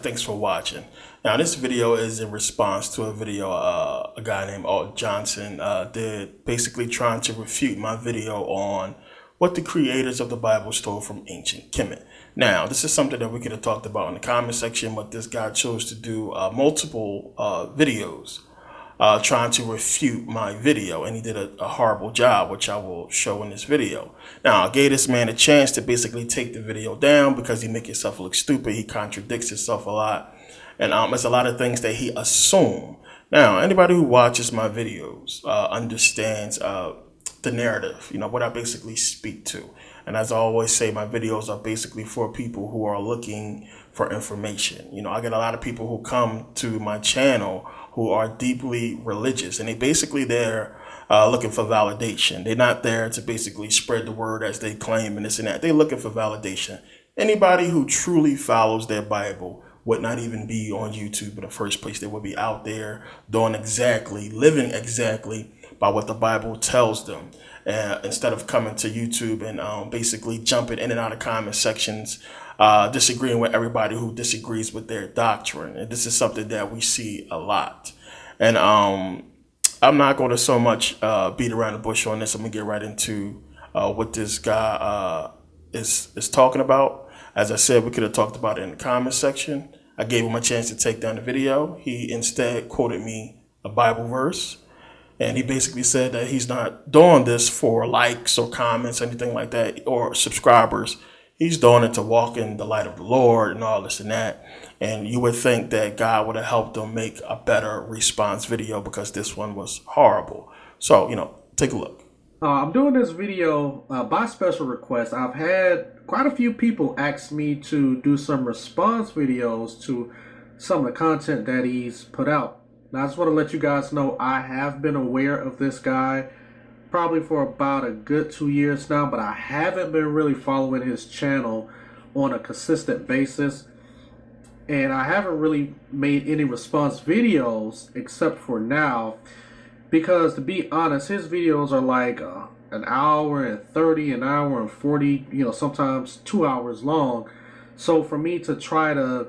thanks for watching. Now, this video is in response to a video a guy named Alt Johnson did, basically trying to refute my video on what the creators of the Bible stole from ancient Kemet. Now, this is something that we could have talked about in the comment section, but this guy chose to do multiple videos trying to refute my video, and he did a horrible job, which I will show in this video. Now, I gave this man a chance to basically take the video down because he makes himself look stupid. He contradicts himself a lot, and there's a lot of things that he assumed. Now, anybody who watches my videos understands the narrative, what I basically speak to. And as I always say, my videos are basically for people who are looking for information. I get a lot of people who come to my channel who are deeply religious, and they basically there looking for validation. They're not there to basically spread the word as they claim and this and that. They're looking for validation. Anybody who truly follows their Bible would not even be on YouTube in the first place. They would be out there doing exactly, living exactly by what the Bible tells them, instead of coming to YouTube and basically jumping in and out of comment sections, disagreeing with everybody who disagrees with their doctrine. And this is something that we see a lot. And I'm not going to so much beat around the bush on this. I'm going to get right into what this guy is talking about. As I said, we could have talked about it in the comment section. I gave him a chance to take down the video. He instead quoted me a Bible verse. And he basically said that he's not doing this for likes or comments, anything like that, or subscribers. He's doing it to walk in the light of the Lord and all this and that. And you would think that God would have helped him make a better response video because this one was horrible. So, take a look. I'm doing this video by special request. I've had quite a few people ask me to do some response videos to some of the content that he's put out. Now, I just want to let you guys know I have been aware of this guy probably for about a good 2 years now, but I haven't been really following his channel on a consistent basis. And I haven't really made any response videos except for now, because to be honest, his videos are like an hour and 30, an hour and 40, sometimes 2 hours long. So for me to try to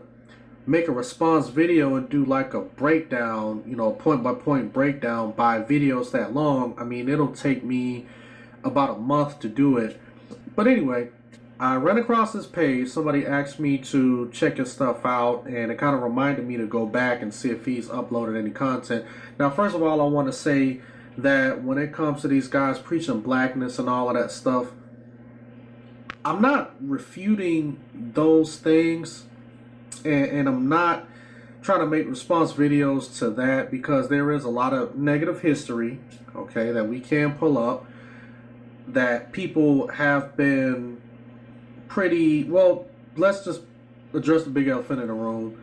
make a response video and do like a breakdown, point by point breakdown by videos that long, it'll take me about a month to do it. But anyway, I ran across this page. Somebody asked me to check his stuff out, and it kind of reminded me to go back and see if he's uploaded any content. Now, first of all, I want to say that when it comes to these guys preaching blackness and all of that stuff, I'm not refuting those things. And I'm not trying to make response videos to that, because there is a lot of negative history, okay, that we can pull up, that people have been pretty, well, let's just address the big elephant in the room.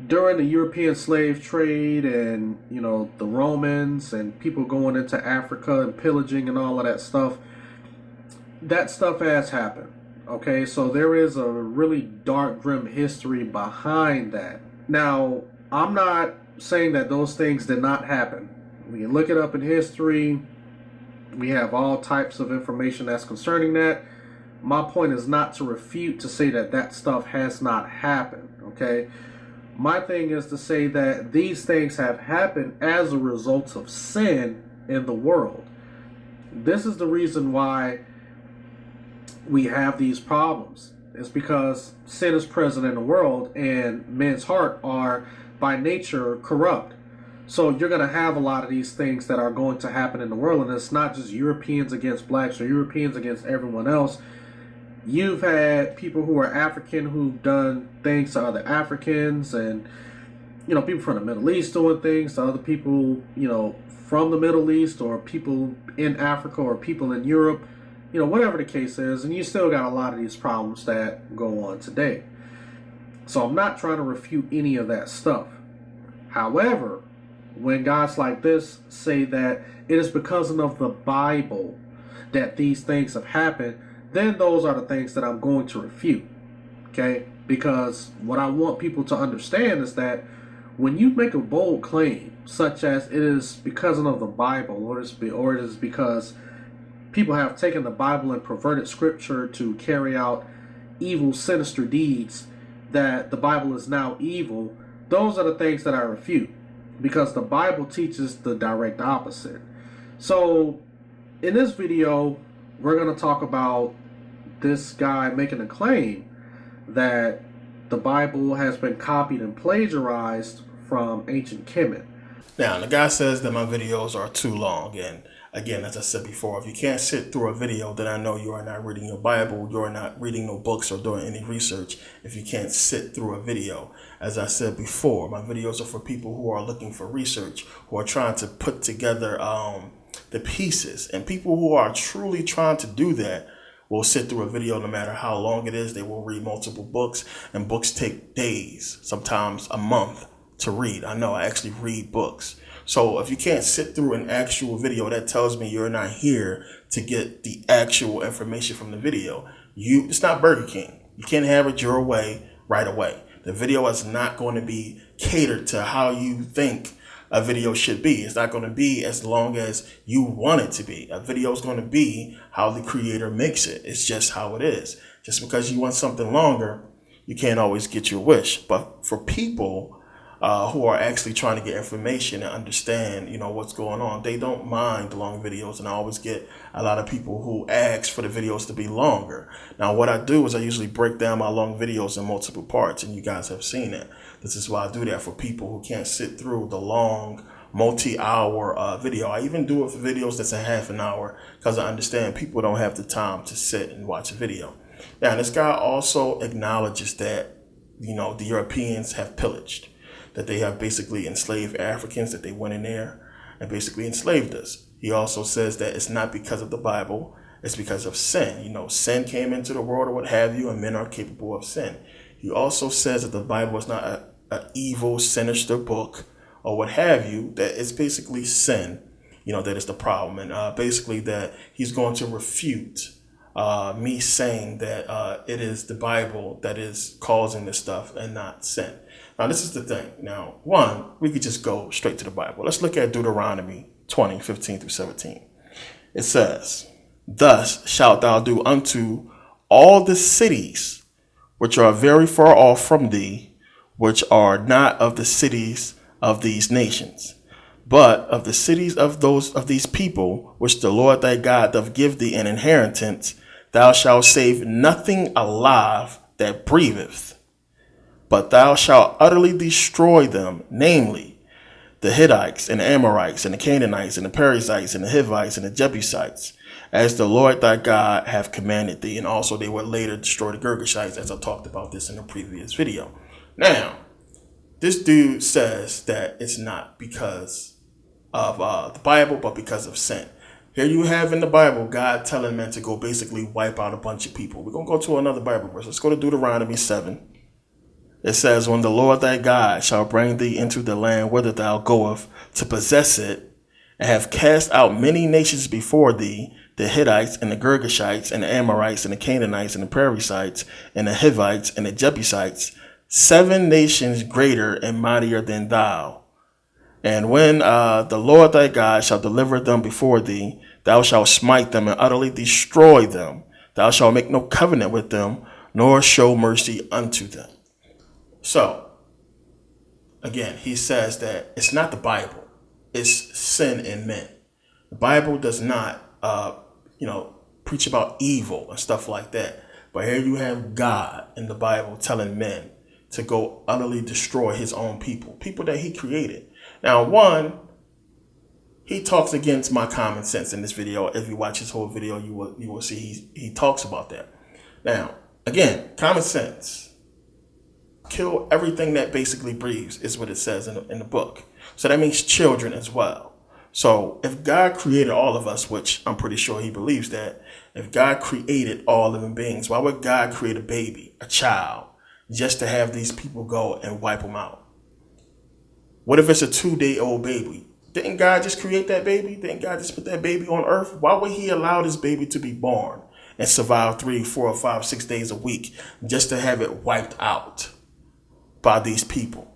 During the European slave trade and, the Romans and people going into Africa and pillaging and all of that stuff has happened. Okay, so there is a really dark, grim history behind that. Now, I'm not saying that those things did not happen. We can look it up in history. We have all types of information that's concerning that. My point is not to refute, to say that that stuff has not happened, okay? My thing is to say that these things have happened as a result of sin in the world. This is the reason why we have these problems. It's because sin is present in the world, and men's heart are by nature corrupt. So you're going to have a lot of these things that are going to happen in the world, and it's not just Europeans against blacks or Europeans against everyone else. You've had people who are African who've done things to other Africans, and people from the Middle East doing things to other people, from the Middle East, or people in Africa, or people in Europe. Whatever the case is, and you still got a lot of these problems that go on today. So I'm not trying to refute any of that stuff. However, when guys like this say that it is because of the Bible that these things have happened, then those are the things that I'm going to refute. Okay? Because what I want people to understand is that when you make a bold claim, such as it is because of the Bible, or it is because people have taken the Bible and perverted scripture to carry out evil, sinister deeds, that the Bible is now evil, those are the things that I refute, because the Bible teaches the direct opposite. So in this video, we're going to talk about this guy making a claim that the Bible has been copied and plagiarized from ancient Kemet. Now, the guy says that my videos are too long, and again, as I said before, if you can't sit through a video, then I know you are not reading your Bible, you are not reading no books or doing any research if you can't sit through a video. As I said before, my videos are for people who are looking for research, who are trying to put together the pieces, and people who are truly trying to do that will sit through a video no matter how long it is. They will read multiple books, and books take days, sometimes a month to read. I know, I actually read books. So if you can't sit through an actual video, that tells me you're not here to get the actual information from the video. It's not Burger King. You can't have it your way right away. The video is not going to be catered to how you think a video should be. It's not going to be as long as you want it to be. A video is going to be how the creator makes it. It's just how it is. Just because you want something longer, you can't always get your wish. But for people who are actually trying to get information and understand, what's going on, they don't mind the long videos. And I always get a lot of people who ask for the videos to be longer. Now, what I do is I usually break down my long videos in multiple parts, and you guys have seen it. This is why I do that for people who can't sit through the long multi-hour video. I even do it for videos that's a half an hour, because I understand people don't have the time to sit and watch a video. Now, this guy also acknowledges that, the Europeans have pillaged, that they have basically enslaved Africans, that they went in there and basically enslaved us. He also says that it's not because of the Bible, it's because of sin. Sin came into the world or what have you, and men are capable of sin. He also says that the Bible is not an evil, sinister book or what have you, that it's basically sin, that is the problem. And basically that he's going to refute me saying that it is the Bible that is causing this stuff and not sin. Now, this is the thing. Now, one, we could just go straight to the Bible. Let's look at Deuteronomy 20:15-17. It says, "Thus shalt thou do unto all the cities which are very far off from thee, which are not of the cities of these nations, but of the cities of these people, which the Lord thy God doth give thee an inheritance. Thou shalt save nothing alive that breatheth, but thou shalt utterly destroy them, namely, the Hittites and the Amorites and the Canaanites and the Perizzites and the Hivites and the Jebusites, as the Lord thy God hath commanded thee." And also they would later destroy the Girgashites, as I talked about this in a previous video. Now, this dude says that it's not because of the Bible, but because of sin. Here you have in the Bible, God telling men to go basically wipe out a bunch of people. We're going to go to another Bible verse. Let's go to Deuteronomy 7. It says, "When the Lord thy God shall bring thee into the land whither thou goest to possess it, and have cast out many nations before thee, the Hittites and the Girgashites and the Amorites and the Canaanites and the Perizzites and the Hivites and the Jebusites, 7 nations greater and mightier than thou. And when the Lord thy God shall deliver them before thee, thou shalt smite them and utterly destroy them. Thou shalt make no covenant with them, nor show mercy unto them." So, again, he says that it's not the Bible, it's sin in men. The Bible does not, preach about evil and stuff like that. But here you have God in the Bible telling men to go utterly destroy his own people that he created. Now, one, he talks against my common sense in this video. If you watch his whole video, you will see he talks about that. Now, again, common sense. Kill everything that basically breathes is what it says in the book. So that means children as well. So if God created all of us, which I'm pretty sure he believes that, if God created all living beings, why would God create a baby, a child, just to have these people go and wipe them out? What if it's a 2-day-old baby? Didn't God just create that baby? Didn't God just put that baby on earth? Why would he allow this baby to be born and survive 3, 4, 5, 6 days a week just to have it wiped out by these people?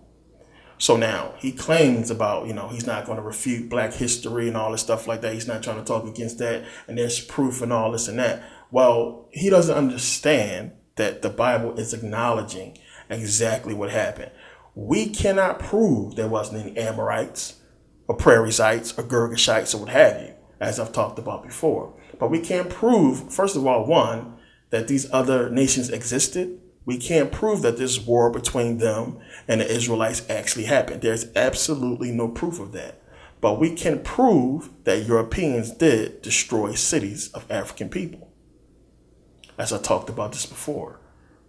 So now he claims about, he's not going to refute black history and all this stuff like that. He's not trying to talk against that. And there's proof and all this and that. Well, he doesn't understand that the Bible is acknowledging exactly what happened. We cannot prove there wasn't any Amorites or Prairiezites or Girgashites or what have you, as I've talked about before. But we can't prove, first of all, one, that these other nations existed. We can't prove that this war between them and the Israelites actually happened. There's absolutely no proof of that. But we can prove that Europeans did destroy cities of African people. As I talked about this before.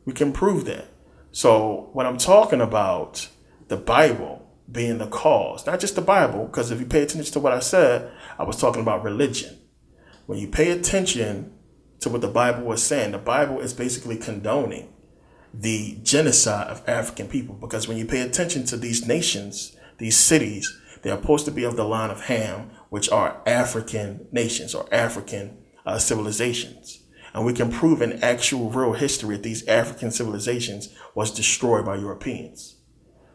We can prove that. So when I'm talking about the Bible being the cause, not just the Bible, because if you pay attention to what I said, I was talking about religion. When you pay attention to what the Bible was saying, the Bible is basically condoning the genocide of African people. Because when you pay attention to these nations, these cities, they are supposed to be of the line of Ham, which are African nations or African civilizations. And we can prove in actual real history that these African civilizations was destroyed by Europeans.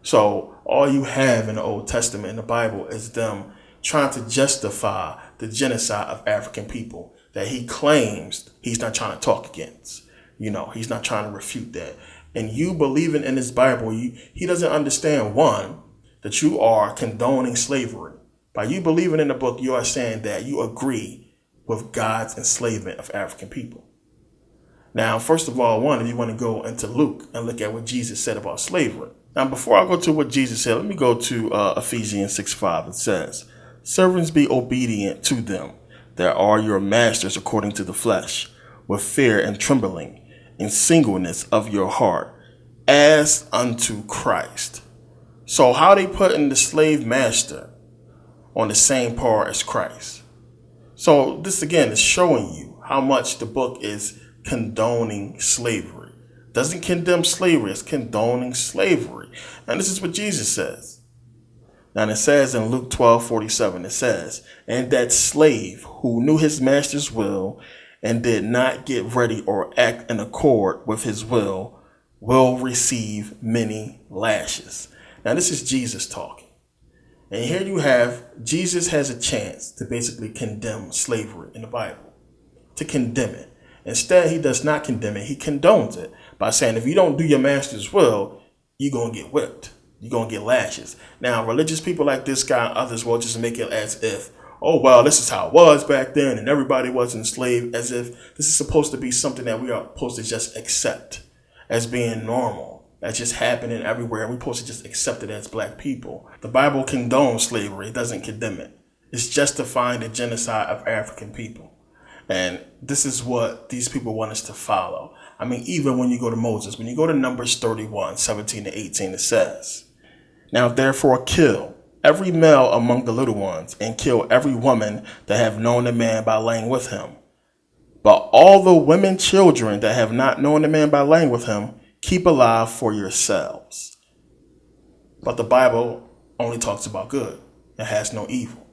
So all you have in the Old Testament in the Bible is them trying to justify the genocide of African people that he claims he's not trying to talk against. He's not trying to refute that. And you believing in this Bible, he doesn't understand, one, that you are condoning slavery. By you believing in the book, you are saying that you agree with God's enslavement of African people. Now, first of all, one, if you want to go into Luke and look at what Jesus said about slavery. Now, before I go to what Jesus said, let me go to Ephesians 6:5. It says, servants, be obedient to them that are your masters according to the flesh, with fear and trembling, in singleness of your heart, as unto Christ. So how they putting the slave master on the same par as Christ? So this again is showing you how much the book is condoning slavery. Doesn't condemn slavery, it's condoning slavery. And this is what Jesus says. Now it says in Luke 12:47, it says, and that slave who knew his master's will and did not get ready or act in accord with his will receive many lashes. Now this is Jesus talking. And here you have, Jesus has a chance to basically condemn slavery in the Bible, to condemn it. Instead, he does not condemn it. He condones it by saying, if you don't do your master's will, you're going to get whipped. You're going to get lashes. Now, religious people like this guy and others will just make it as if, oh, well, this is how it was back then and everybody was enslaved, as if this is supposed to be something that we are supposed to just accept as being normal. That's just happening everywhere. We're supposed to just accept it as black people. The Bible condones slavery. It doesn't condemn it. It's justifying the genocide of African people. And this is what these people want us to follow. I mean, even when you go to Moses, when you go to Numbers 31:17-18, it says, now therefore kill every male among the little ones, and kill every woman that have known a man by laying with him. But all the women children that have not known a man by laying with him, keep alive for yourselves. But the Bible only talks about good. It has no evil.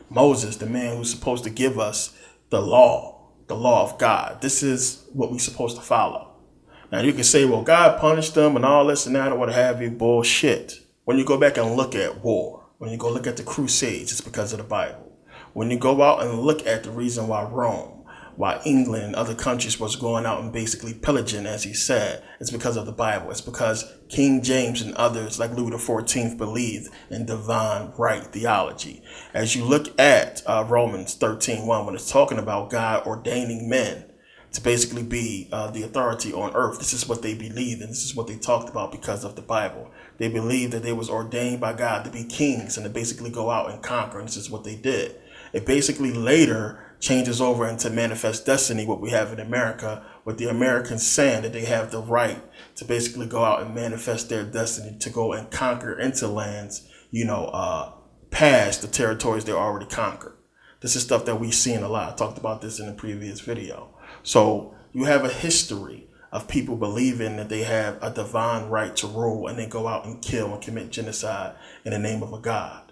Moses, the man who's supposed to give us the law of God. This is what we're supposed to follow. Now you can say, well, God punished them and all this and that or what have you. Bullshit. When you go back and look at war, when you go look at the Crusades, it's because of the Bible. When you go out and look at the reason why Rome, why England and other countries was going out and basically pillaging, as he said, it's because of the Bible. It's because King James and others like Louis XIV believed in divine right theology. As you look at Romans 13:1, when it's talking about God ordaining men to basically be the authority on earth, this is what they believed and this is what they talked about because of the Bible. They believed that they was ordained by God to be kings and to basically go out and conquer, and this is what they did. It basically later changes over into manifest destiny, what we have in America, with the Americans saying that they have the right to basically go out and manifest their destiny to go and conquer into lands, past the territories they already conquered. This is stuff that we've seen a lot. I talked about this in a previous video. So you have a history of people believing that they have a divine right to rule, and they go out and kill and commit genocide in the name of a God.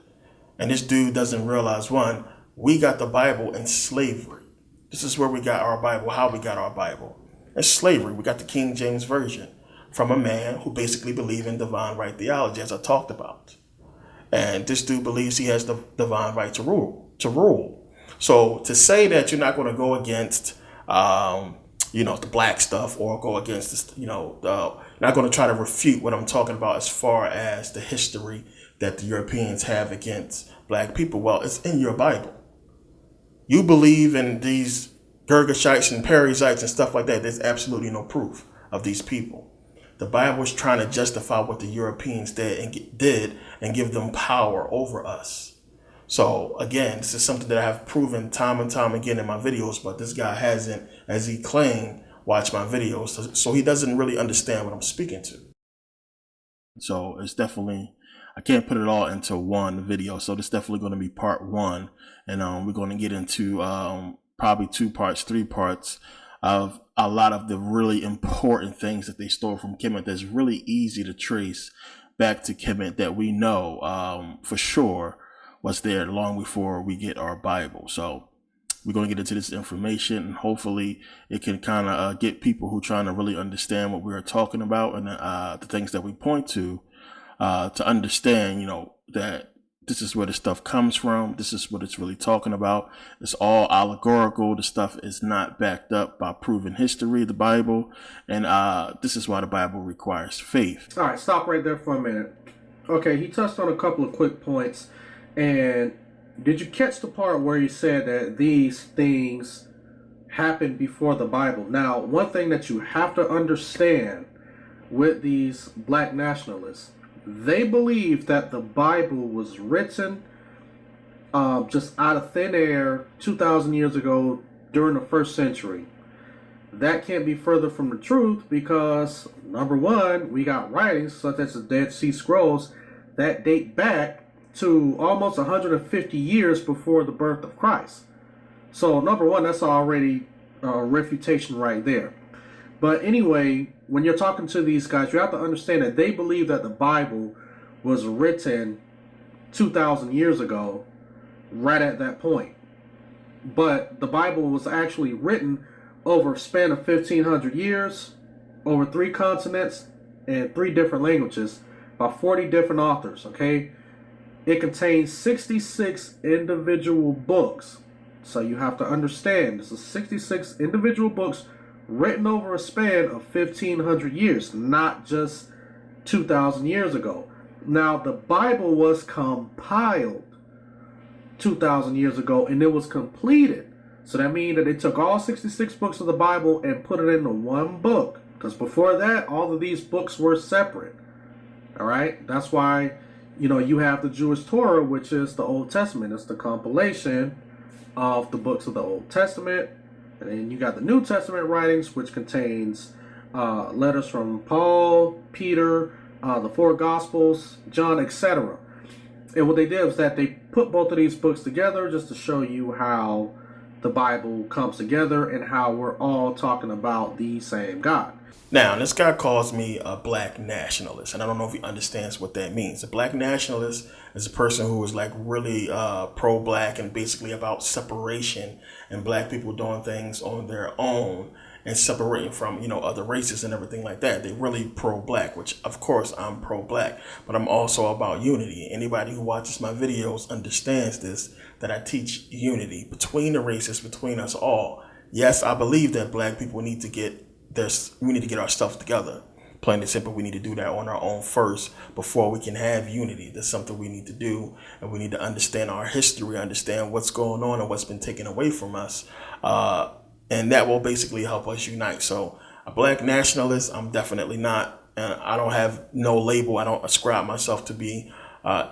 And this dude doesn't realize, one, we got the Bible in slavery. This is where we got our Bible, how we got our Bible. In slavery, we got the King James Version from a man who basically believed in divine right theology, as I talked about. And this dude believes he has the divine right to rule. So to say that you're not going to go against, the black stuff or go against, not going to try to refute what I'm talking about as far as the history that the Europeans have against black people. Well, it's in your Bible. You believe in these Girgashites and Perizzites and stuff like that. There's absolutely no proof of these people. The Bible is trying to justify what the Europeans did and give them power over us. So again, this is something that I have proven time and time again in my videos, but this guy hasn't, as he claimed, watched my videos. So he doesn't really understand what I'm speaking to. So it's definitely, I can't put it all into one video. So this is definitely going to be part one. And we're going to get into probably 2 parts, 3 parts of a lot of the really important things that they stole from Kemet that's really easy to trace back to Kemet that we know for sure was there long before we get our Bible. So we're going to get into this information, and hopefully it can kind of get people who are trying to really understand what we're talking about and the things that we point to understand, you know, that this is where the stuff comes from. This is what it's really talking about. It's all allegorical. The stuff is not backed up by proven history, the Bible. And this is why the Bible requires faith. All right, stop right there for a minute. Okay, he touched on a couple of quick points. And did you catch the part where he said that these things happened before the Bible? Now, one thing that you have to understand with these black nationalists, they believe that the Bible was written just out of thin air 2,000 years ago during the 1st century. That can't be further from the truth because, number one, we got writings such as the Dead Sea Scrolls that date back to almost 150 years before the birth of Christ. So, number one, that's already a refutation right there. But anyway, when you're talking to these guys, you have to understand that they believe that the Bible was written 2,000 years ago, right at that point. But the Bible was actually written over a span of 1,500 years, over 3 continents, and 3 different languages, by 40 different authors, okay? It contains 66 individual books. So you have to understand, this is 66 individual books written over a span of 1,500 years, not just 2,000 years ago. Now, the Bible was compiled 2,000 years ago, and it was completed. So that means that they took all 66 books of the Bible and put it into one book. Because before that, all of these books were separate. All right? That's why, you know, you have the Jewish Torah, which is the Old Testament. It's the compilation of the books of the Old Testament. And then you got the New Testament writings, which contains letters from Paul, Peter, the 4 Gospels, John, etc. And what they did was that they put both of these books together just to show you how the Bible comes together and how we're all talking about the same God. Now, this guy calls me a black nationalist, and I don't know if he understands what that means. A black nationalist is a person who is like really pro-black and basically about separation and black people doing things on their own and separating from, you know, other races and everything like that. They're really pro-black, which of course I'm pro-black, but I'm also about unity. Anybody who watches my videos understands this, that I teach unity between the races, between us all. Yes, I believe that black people need to get we need to get our stuff together. Plain and simple, we need to do that on our own first before we can have unity. That's something we need to do, and we need to understand our history, understand what's going on and what's been taken away from us, and that will basically help us unite. So a black nationalist, I'm definitely not, and I don't have no label. I don't ascribe myself to be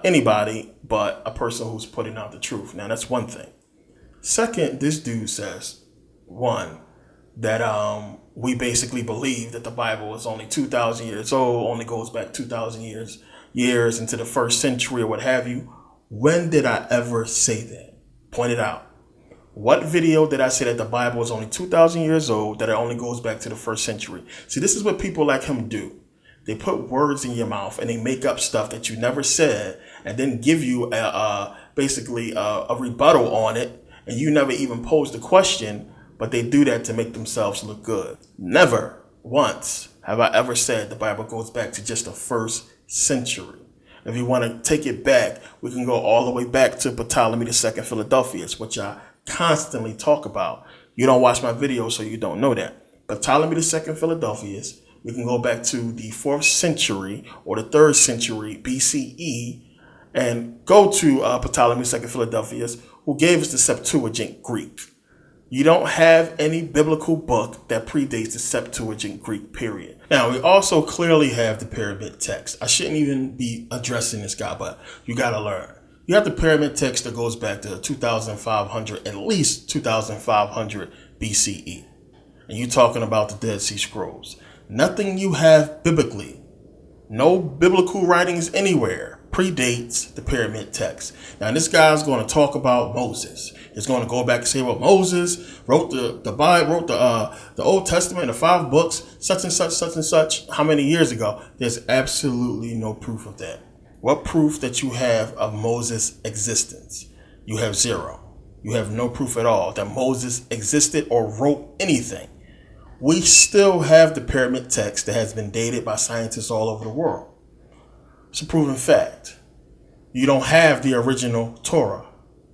anybody but a person who's putting out the truth. Now, that's one thing. Second, this dude says, one, that we basically believe that the Bible is only 2,000 years old, only goes back 2,000 years into the 1st century or what have you. When did I ever say that? Point it out. What video did I say that the Bible is only 2,000 years old, that it only goes back to the 1st century? See, this is what people like him do. They put words in your mouth and they make up stuff that you never said and then give you basically a rebuttal on it, and you never even posed the question. But they do that to make themselves look good. Never once have I ever said the Bible goes back to just the 1st century. If you want to take it back, we can go all the way back to Ptolemy II Philadelphus, which I constantly talk about. You don't watch my videos, so you don't know that. Ptolemy II Philadelphus We can go back to the 4th century or the 3rd century BCE and go to Ptolemy II Philadelphus, who gave us the Septuagint Greek. You don't have any biblical book that predates the Septuagint Greek, period. Now, we also clearly have the pyramid text. I shouldn't even be addressing this guy, but you got to learn. You have the pyramid text that goes back to 2500, at least 2500 BCE. And you're talking about the Dead Sea Scrolls. Nothing you have biblically, no biblical writings anywhere, predates the pyramid text. Now, this guy's going to talk about Moses. He's going to go back and say, well, Moses wrote the Bible, wrote the Old Testament, the 5 books, such and such, how many years ago? There's absolutely no proof of that. What proof that you have of Moses' existence? You have zero. You have no proof at all that Moses existed or wrote anything. We still have the pyramid text that has been dated by scientists all over the world. It's a proven fact. You don't have the original Torah.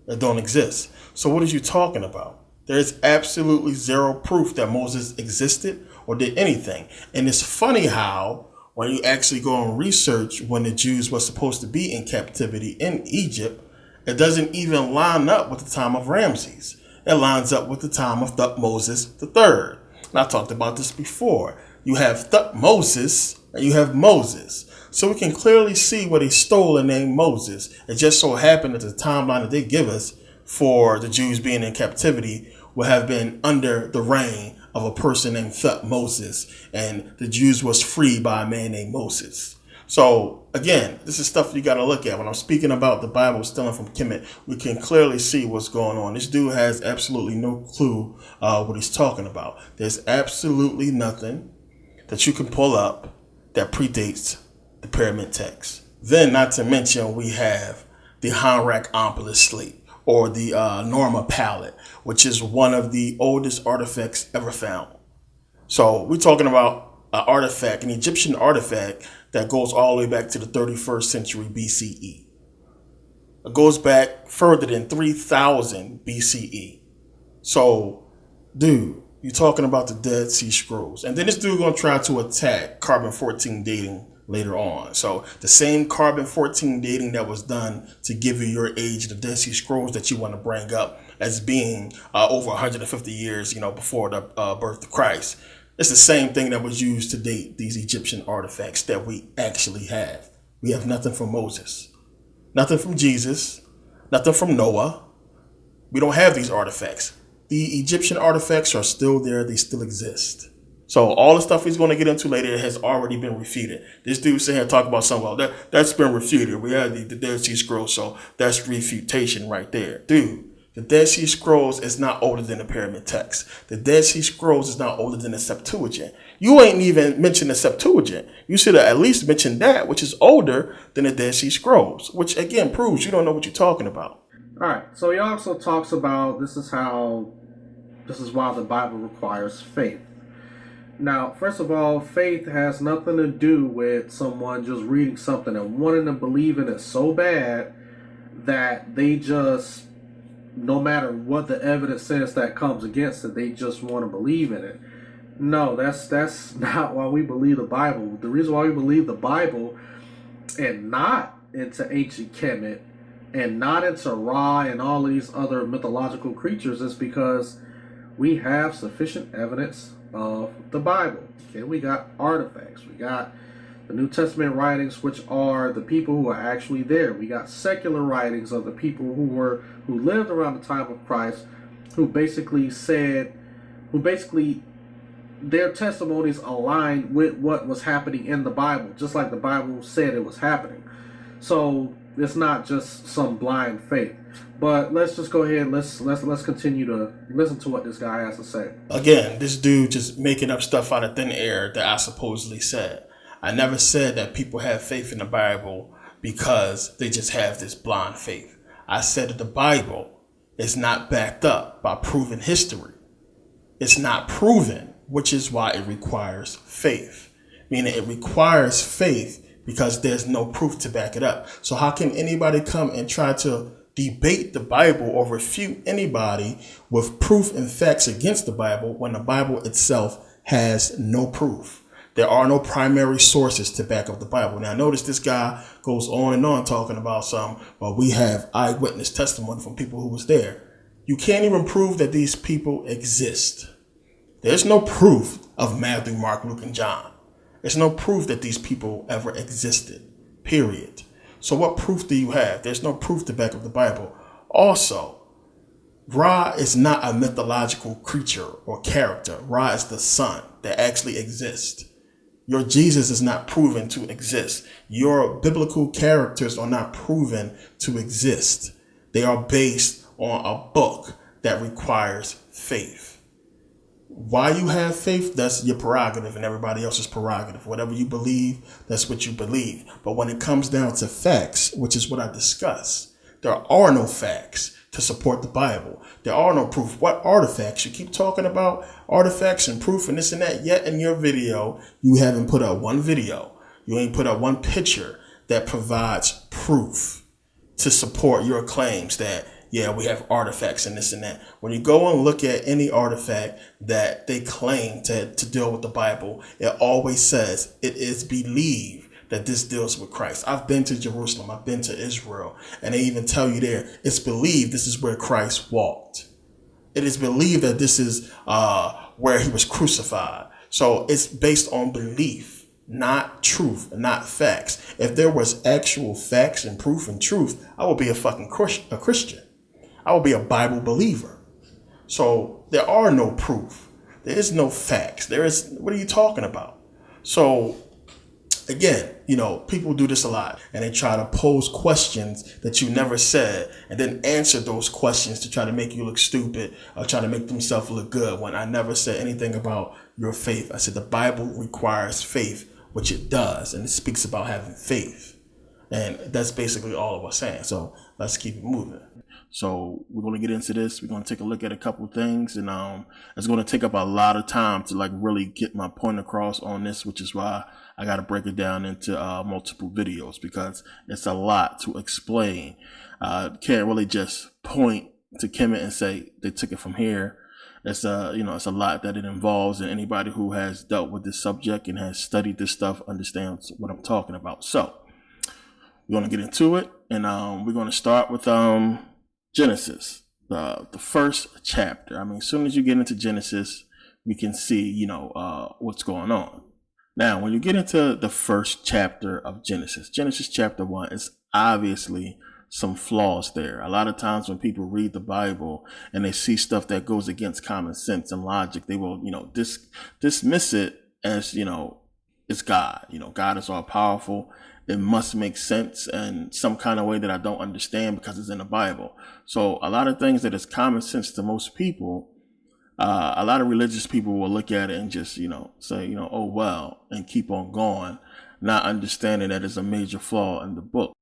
That don't exist. So what are you talking about? There is absolutely zero proof that Moses existed or did anything. And it's funny how when you actually go and research when the Jews were supposed to be in captivity in Egypt, it doesn't even line up with the time of Ramses. It lines up with the time of Thutmose III. And I talked about this before. You have Thutmose and you have Moses. So we can clearly see where they stole the name Moses. It just so happened that the timeline that they give us for the Jews being in captivity will have been under the reign of a person named Thutmose, and the Jews was freed by a man named Moses. So again, this is stuff you got to look at. When I'm speaking about the Bible stealing from Kemet, we can clearly see what's going on. This dude has absolutely no clue what he's talking about. There's absolutely nothing that you can pull up that predates the pyramid text. Then, not to mention, we have the Hanrak-Omphalos slate, or the Norma palette, which is one of the oldest artifacts ever found. So we're talking about an artifact, an Egyptian artifact that goes all the way back to the 31st century BCE. It goes back further than 3000 BCE. So, dude, you're talking about the Dead Sea Scrolls. And then this dude going to try to attack carbon-14 dating later on. So the same carbon-14 dating that was done to give you your age, the Dead Sea Scrolls that you want to bring up as being over 150 years, before the birth of Christ. It's the same thing that was used to date these Egyptian artifacts that we actually have. We have nothing from Moses, nothing from Jesus, nothing from Noah. We don't have these artifacts. The Egyptian artifacts are still there. They still exist. So all the stuff he's going to get into later has already been refuted. This dude sitting here talking about something, well, that's been refuted. We have the Dead Sea Scrolls, so that's refutation right there. Dude, the Dead Sea Scrolls is not older than the pyramid text. The Dead Sea Scrolls is not older than the Septuagint. You ain't even mentioned the Septuagint. You should have at least mentioned that, which is older than the Dead Sea Scrolls, which again proves you don't know what you're talking about. All right, so he also talks about this is why the Bible requires faith. Now, first of all, faith has nothing to do with someone just reading something and wanting to believe in it so bad that they just, no matter what the evidence says that comes against it, they just want to believe in it. No, that's not why we believe the Bible. The reason why we believe the Bible and not into ancient Kemet and not into Ra and all of these other mythological creatures is because we have sufficient evidence of the Bible. Okay, we got artifacts. We got the New Testament writings, which are the people who are actually there. We got secular writings of the people who lived around the time of Christ, who basically their testimonies aligned with what was happening in the Bible, just like the Bible said it was happening. So it's not just some blind faith. But let's just go ahead. Let's continue to listen to what this guy has to say. Again, this dude just making up stuff out of thin air that I supposedly said. I never said that people have faith in the Bible because they just have this blind faith. I said that the Bible is not backed up by proven history. It's not proven, which is why it requires faith. Meaning it requires faith because there's no proof to back it up. So how can anybody come and try to debate the Bible or refute anybody with proof and facts against the Bible when the Bible itself has no proof? There are no primary sources to back up the Bible. Now, notice this guy goes on and on talking about well, we have eyewitness testimony from people who was there. You can't even prove that these people exist. There's no proof of Matthew, Mark, Luke, and John. There's no proof that these people ever existed, period. So what proof do you have? There's no proof to back up the Bible. Also, Ra is not a mythological creature or character. Ra is the sun that actually exists. Your Jesus is not proven to exist. Your biblical characters are not proven to exist. They are based on a book that requires faith. Why you have faith, that's your prerogative and everybody else's prerogative. Whatever you believe, that's what you believe. But when it comes down to facts, which is what I discuss, there are no facts to support the Bible. There are no proof. What artifacts? You keep talking about artifacts and proof and this and that. Yet in your video, you haven't put up one video. You ain't put up one picture that provides proof to support your claims that, yeah, we have artifacts and this and that. When you go and look at any artifact that they claim to deal with the Bible, it always says it is believed that this deals with Christ. I've been to Jerusalem. I've been to Israel. And they even tell you there, it's believed this is where Christ walked. It is believed that this is where he was crucified. So it's based on belief, not truth, not facts. If there was actual facts and proof and truth, I would be a fucking Christian. I would be a Bible believer. So there are no proof. There is no facts. What are you talking about? So again, people do this a lot and they try to pose questions that you never said and then answer those questions to try to make you look stupid or try to make themselves look good when I never said anything about your faith. I said the Bible requires faith, which it does, and it speaks about having faith. And that's basically all I was saying. So let's keep it moving. So we're going to get into this. We're going to take a look at a couple of things, and it's going to take up a lot of time to really get my point across on this, which is why I got to break it down into multiple videos because it's a lot to explain. Can't really just point to Kemet and say they took it from here. It's it's a lot that it involves, and anybody who has dealt with this subject and has studied this stuff understands what I'm talking about. So we're going to get into it, and we're going to start with Genesis, the first chapter. I mean, as soon as you get into Genesis, we can see, what's going on. Now, when you get into the first chapter of Genesis chapter 1, is obviously some flaws there. A lot of times when people read the Bible and they see stuff that goes against common sense and logic, they will, dismiss it as, it's God. God is all powerful. It must make sense in some kind of way that I don't understand because it's in the Bible. So a lot of things that is common sense to most people, a lot of religious people will look at it and just, say, oh, well, and keep on going, not understanding that it's a major flaw in the book.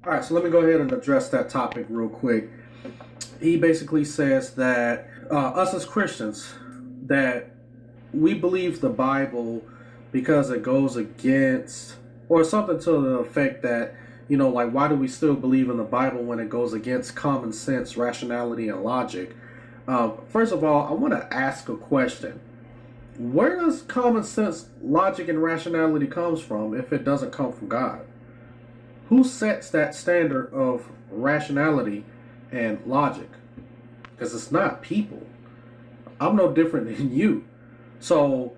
All right, so let me go ahead and address that topic real quick. He basically says that us as Christians, that we believe the Bible because it goes against, or something to the effect that, why do we still believe in the Bible when it goes against common sense, rationality, and logic? First of all, I want to ask a question. Where does common sense, logic, and rationality comes from if it doesn't come from God? Who sets that standard of rationality and logic? Because it's not people. I'm no different than you. So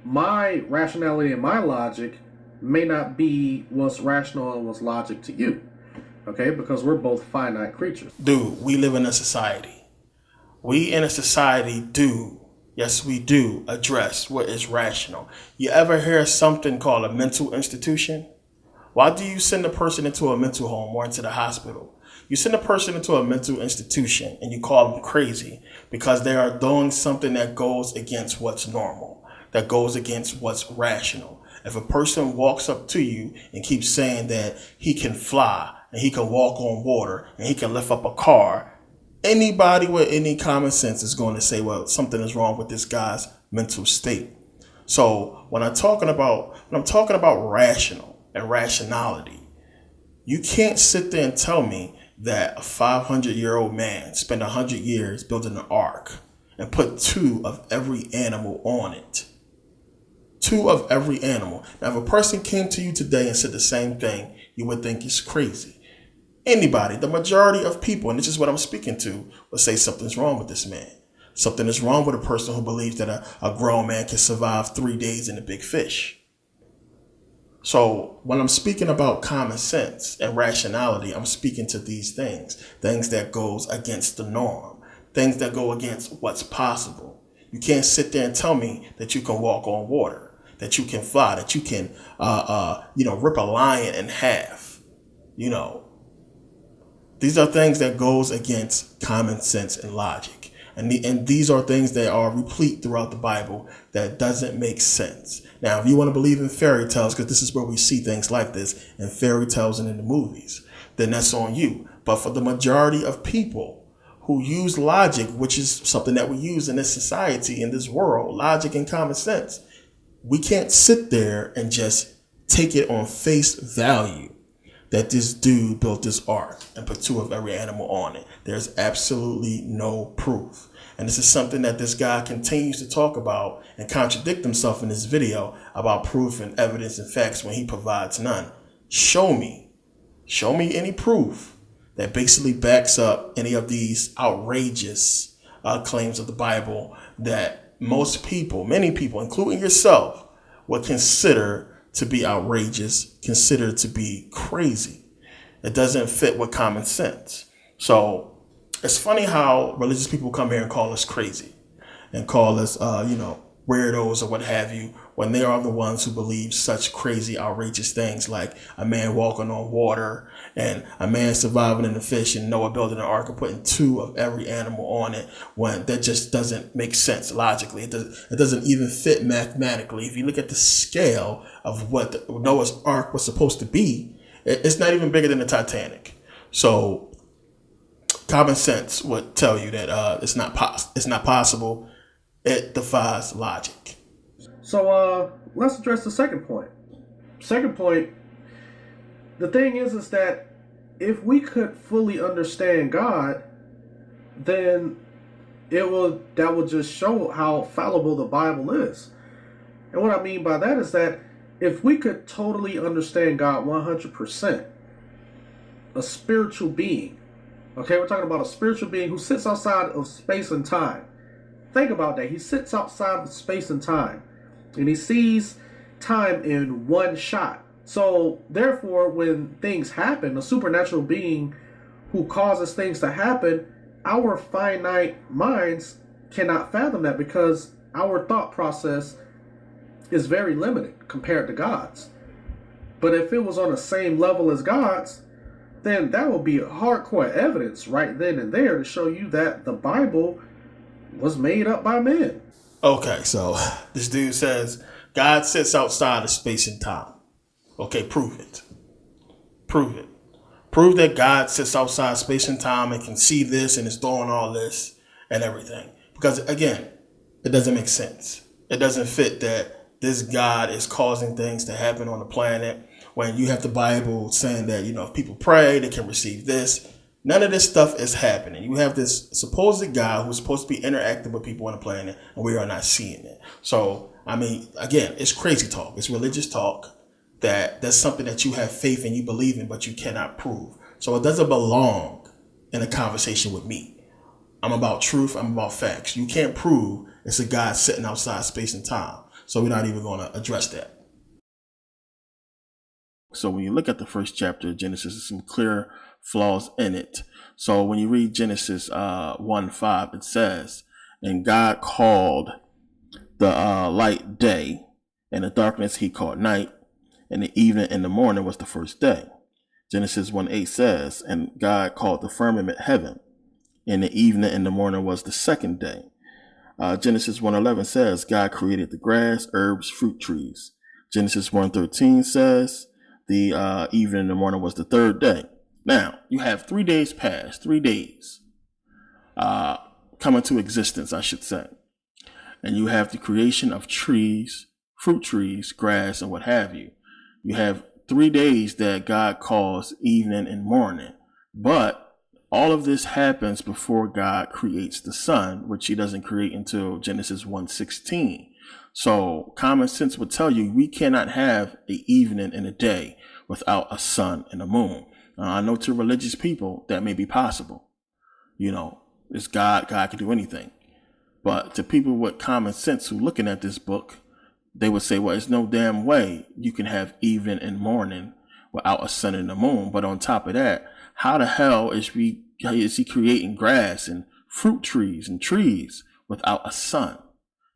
my rationality and my logic may not be what's rational and what's logic to you. Okay? Because we're both finite creatures. Dude, we live in a society. We in a society do, yes we do, address what is rational. You ever hear something called a mental institution? Why do you send a person into a mental home or into the hospital? You send a person into a mental institution and you call them crazy because they are doing something that goes against what's normal, that goes against what's rational. If a person walks up to you and keeps saying that he can fly and he can walk on water and he can lift up a car, anybody with any common sense is going to say, well, something is wrong with this guy's mental state. So when I'm talking about rational and rationality, you can't sit there and tell me that a 500-year-old man spent 100 years building an ark and put 2 of every animal on it. 2 of every animal. Now, if a person came to you today and said the same thing, you would think he's crazy. Anybody, the majority of people, and this is what I'm speaking to, would say something's wrong with this man. Something is wrong with a person who believes that a grown man can survive 3 days in a big fish. So when I'm speaking about common sense and rationality, I'm speaking to these things that goes against the norm, things that go against what's possible. You can't sit there and tell me that you can walk on water, that you can fly, that you can, rip a lion in half. These are things that goes against common sense and logic. And these are things that are replete throughout the Bible that doesn't make sense. Now, if you want to believe in fairy tales, because this is where we see things like this in fairy tales and in the movies, then that's on you. But for the majority of people who use logic, which is something that we use in this society, in this world, logic and common sense, we can't sit there and just take it on face value that this dude built this ark and put 2 of every animal on it. There's absolutely no proof. And this is something that this guy continues to talk about and contradict himself in this video about proof and evidence and facts when he provides none. Show me any proof that basically backs up any of these outrageous claims of the Bible that most people, many people, including yourself, would consider to be outrageous, considered to be crazy. It doesn't fit with common sense. So it's funny how religious people come here and call us crazy and call us, weirdos or what have you, when they are the ones who believe such crazy, outrageous things like a man walking on water and a man surviving in the fish and Noah building an ark and putting 2 of every animal on it, when that just doesn't make sense logically. It doesn't even fit mathematically. If you look at the scale of what Noah's ark was supposed to be, it's not even bigger than the Titanic. So common sense would tell you that it's not possible. It defies logic. So let's address the second point. Second point, the thing is that if we could fully understand God, then that will just show how fallible the Bible is. And what I mean by that is that if we could totally understand God 100%, a spiritual being, okay, we're talking about a spiritual being who sits outside of space and time. Think about that. He sits outside of space and time, and he sees time in one shot. So therefore, when things happen, a supernatural being who causes things to happen, our finite minds cannot fathom that because our thought process is very limited compared to God's. But if it was on the same level as God's, then that would be hardcore evidence right then and there to show you that the Bible was made up by men. Okay, so this dude says God sits outside of space and time. Okay, prove it. Prove it. Prove that God sits outside space and time and can see this and is doing all this and everything. Because again, it doesn't make sense. It doesn't fit that this God is causing things to happen on the planet when you have the Bible saying that, if people pray, they can receive this. None of this stuff is happening. You have this supposed God who's supposed to be interacting with people on the planet, and we are not seeing it. So, again, it's crazy talk. It's religious talk that's something that you have faith in, you believe in, but you cannot prove. So it doesn't belong in a conversation with me. I'm about truth. I'm about facts. You can't prove it's a God sitting outside space and time. So we're not even going to address that. So when you look at the first chapter of Genesis, there's some clear flaws in it. So when you read Genesis 1:5, it says, and God called the light day, and the darkness he called night, and the evening and the morning was the first day. Genesis 1:8 says, and God called the firmament heaven, and the evening and the morning was the second day. Genesis 1:11 says, God created the grass, herbs, fruit trees. Genesis 1:13 says, the evening and the morning was the third day. Now, you have 3 days past, 3 days come into existence, I should say. And you have the creation of trees, fruit trees, grass, and what have you. You have 3 days that God calls evening and morning. But all of this happens before God creates the sun, which he doesn't create until Genesis 1:16. So common sense would tell you we cannot have an evening and a day without a sun and a moon. I know to religious people that may be possible. It's God can do anything. But to people with common sense who looking at this book, they would say, well, there's no damn way you can have evening and morning without a sun and a moon. But on top of that, how the hell is he creating grass and fruit trees and trees without a sun?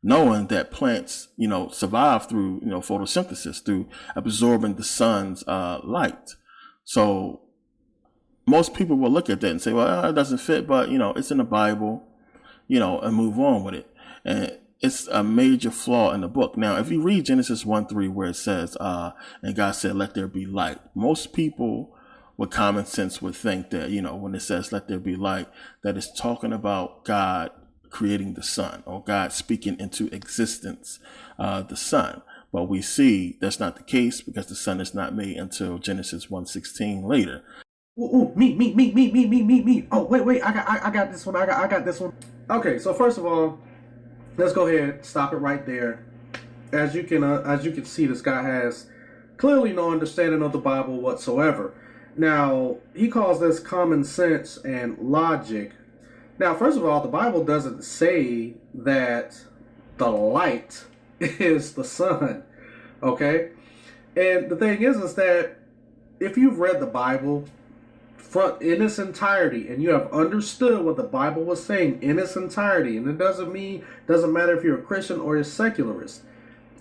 Knowing that plants, survive through, photosynthesis, through absorbing the sun's light. So most people will look at that and say, well, it doesn't fit, but, it's in the Bible, and move on with it. And it's a major flaw in the book. Now, if you read Genesis 1:3, where it says, and God said, let there be light. Most people with common sense would think that, when it says, let there be light, that it's talking about God creating the sun, or God speaking into existence the sun. But we see that's not the case, because the sun is not made until Genesis 1:16 later. Ooh, me. Oh, wait, I got this one. I got this one. Okay, so first of all, let's go ahead, stop it right there. As you can see, this guy has clearly no understanding of the Bible whatsoever. Now, he calls this common sense and logic. Now, first of all, the Bible doesn't say that the light is the sun, okay? And the thing is that if you've read the Bible in its entirety, and you have understood what the Bible was saying in its entirety, and it doesn't matter if you're a Christian or a secularist.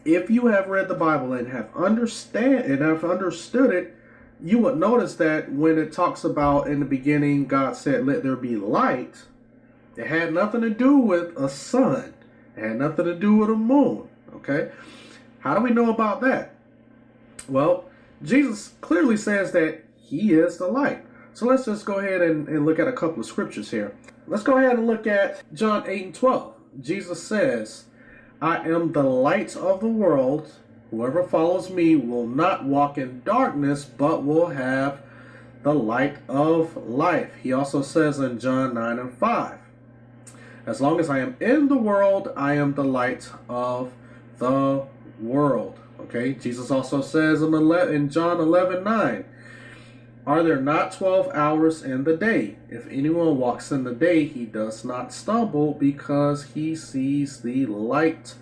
If you have read the Bible and have understood it, you would notice that when it talks about in the beginning, God said, let there be light, it had nothing to do with a sun. It had nothing to do with a moon, okay? How do we know about that? Well, Jesus clearly says that he is the light. So let's just go ahead and look at a couple of scriptures here. Let's go ahead and look at John 8:12. Jesus says, I am the light of the world. Whoever follows me will not walk in darkness, but will have the light of life. He also says in John 9:5, as long as I am in the world, I am the light of the world. Okay, Jesus also says in John 11:9, are there not 12 hours in the day? If anyone walks in the day, he does not stumble, because he sees the light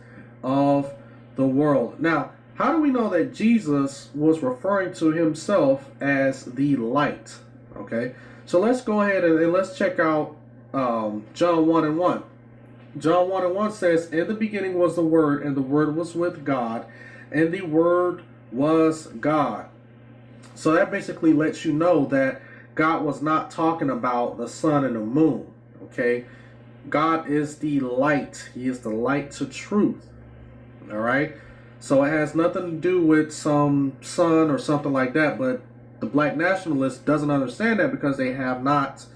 of the world. Now, how do we know that Jesus was referring to himself as the light? Okay, so let's go ahead and let's check out John 1:1. John 1:1 says, in the beginning was the Word, and the Word was with God, and the Word was God. So that basically lets you know that God was not talking about the sun and the moon, okay? God is the light. He is the light to truth, all right? So it has nothing to do with some sun or something like that, but the black nationalist doesn't understand that, because they have not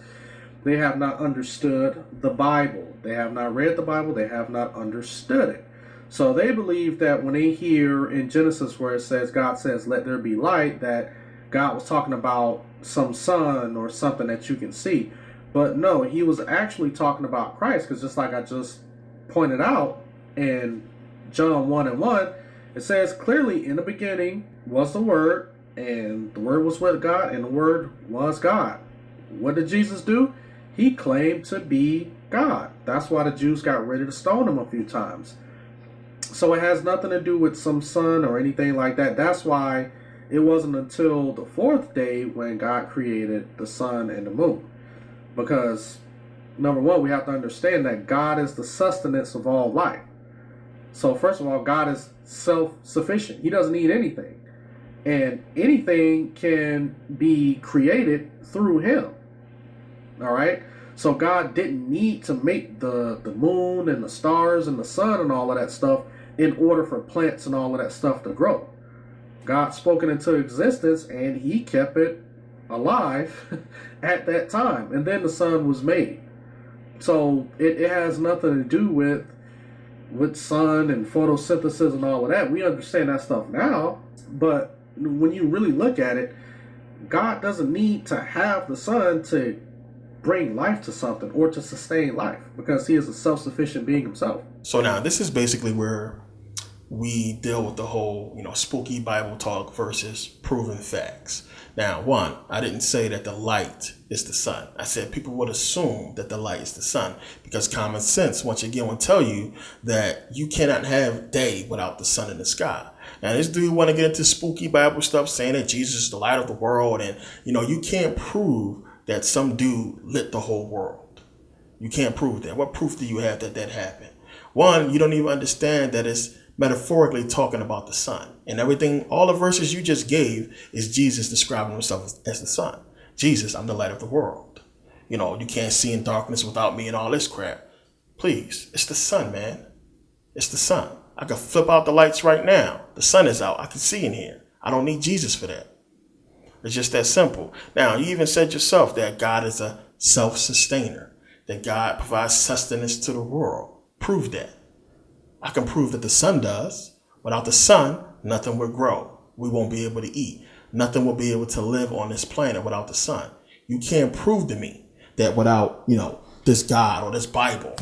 understood the Bible. They have not read the Bible. They have not understood it. So they believe that when they hear in Genesis where it says, God says, let there be light, that God was talking about some sun or something that you can see. But no, he was actually talking about Christ, because just like I just pointed out in John 1:1, it says clearly, in the beginning was the Word, and the Word was with God, and the Word was God. What did Jesus do? He claimed to be God. That's why the Jews got ready to stone him a few times. So it has nothing to do with some sun or anything like that. That's why it wasn't until the fourth day when God created the sun and the moon. Because, number one, we have to understand that God is the sustenance of all life. So first of all, God is self-sufficient. He doesn't need anything. And anything can be created through him. All right? So God didn't need to make the moon and the stars and the sun and all of that stuff in order for plants and all of that stuff to grow. God spoke it into existence, and he kept it alive at that time. And then the sun was made. So it has nothing to do with sun and photosynthesis and all of that. We understand that stuff now, but when you really look at it, God doesn't need to have the sun to bring life to something or to sustain life, because he is a self-sufficient being himself. So now this is basically where we deal with the whole, spooky Bible talk versus proven facts. Now, one, I didn't say that the light is the sun. I said people would assume that the light is the sun because common sense, once again, will tell you that you cannot have day without the sun in the sky. Now, this dude want to get into spooky Bible stuff saying that Jesus is the light of the world. And, you can't prove that some dude lit the whole world. You can't prove that. What proof do you have that that happened? One, you don't even understand that it's metaphorically talking about the sun. And everything, all the verses you just gave is Jesus describing himself as the sun. Jesus, I'm the light of the world. You can't see in darkness without me and all this crap. Please, it's the sun, man. It's the sun. I could flip out the lights right now. The sun is out. I can see in here. I don't need Jesus for that. It's just that simple. Now, you even said yourself that God is a self-sustainer, that God provides sustenance to the world. Prove that. I can prove that the sun does. Without the sun, nothing will grow. We won't be able to eat. Nothing will be able to live on this planet without the sun. You can't prove to me that without, this God or this Bible,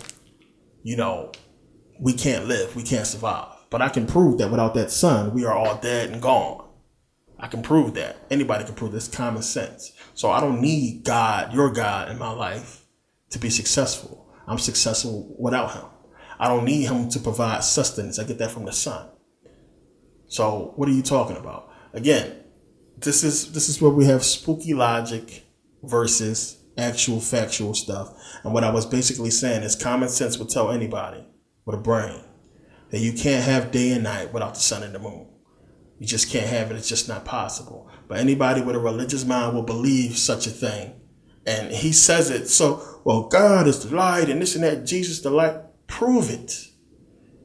we can't live. We can't survive. But I can prove that without that sun, we are all dead and gone. I can prove that. Anybody can prove this. Common sense. So I don't need God, your God, in my life to be successful. I'm successful without him. I don't need him to provide sustenance. I get that from the sun. So what are you talking about? Again, this is where we have spooky logic versus actual factual stuff. And what I was basically saying is common sense would tell anybody with a brain that you can't have day and night without the sun and the moon. You just can't have it. It's just not possible. But anybody with a religious mind will believe such a thing. And he says it. So, well, God is the light and this and that. Jesus the light. Prove it.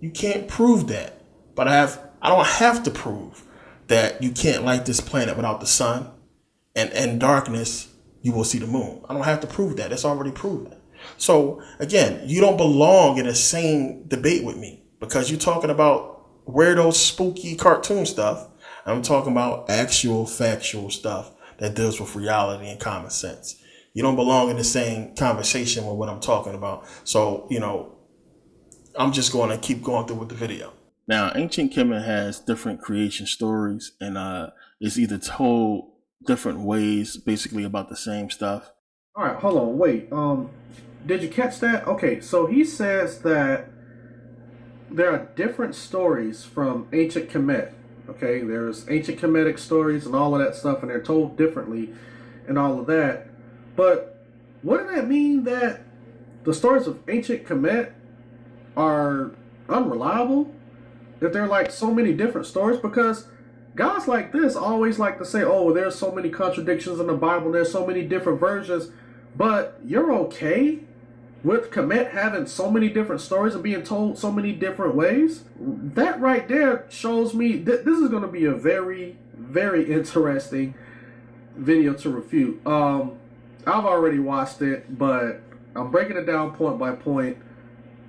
You can't prove that. But I don't have to prove that you can't light this planet without the sun. And in darkness, you will see the moon. I don't have to prove that. It's already proven. So again, you don't belong in the same debate with me because you're talking about weirdo, spooky cartoon stuff. I'm talking about actual factual stuff that deals with reality and common sense. You don't belong in the same conversation with what I'm talking about. So, I'm just going to keep going through with the video. Now, ancient Kemet has different creation stories and it's either told different ways, basically about the same stuff. All right, hold on, wait. Did you catch that? Okay, so he says that there are different stories from ancient Kemet. Okay, there's ancient Kemetic stories and all of that stuff, and they're told differently and all of that. But wouldn't that mean that the stories of ancient Kemet are unreliable? If there are like so many different stories? Because guys like this always like to say, oh, there's so many contradictions in the Bible, there's so many different versions, but you're okay with Kemet having so many different stories and being told so many different ways? That right there shows me that this is going to be a very, very interesting video to refute. I've already watched it, but I'm breaking it down point by point.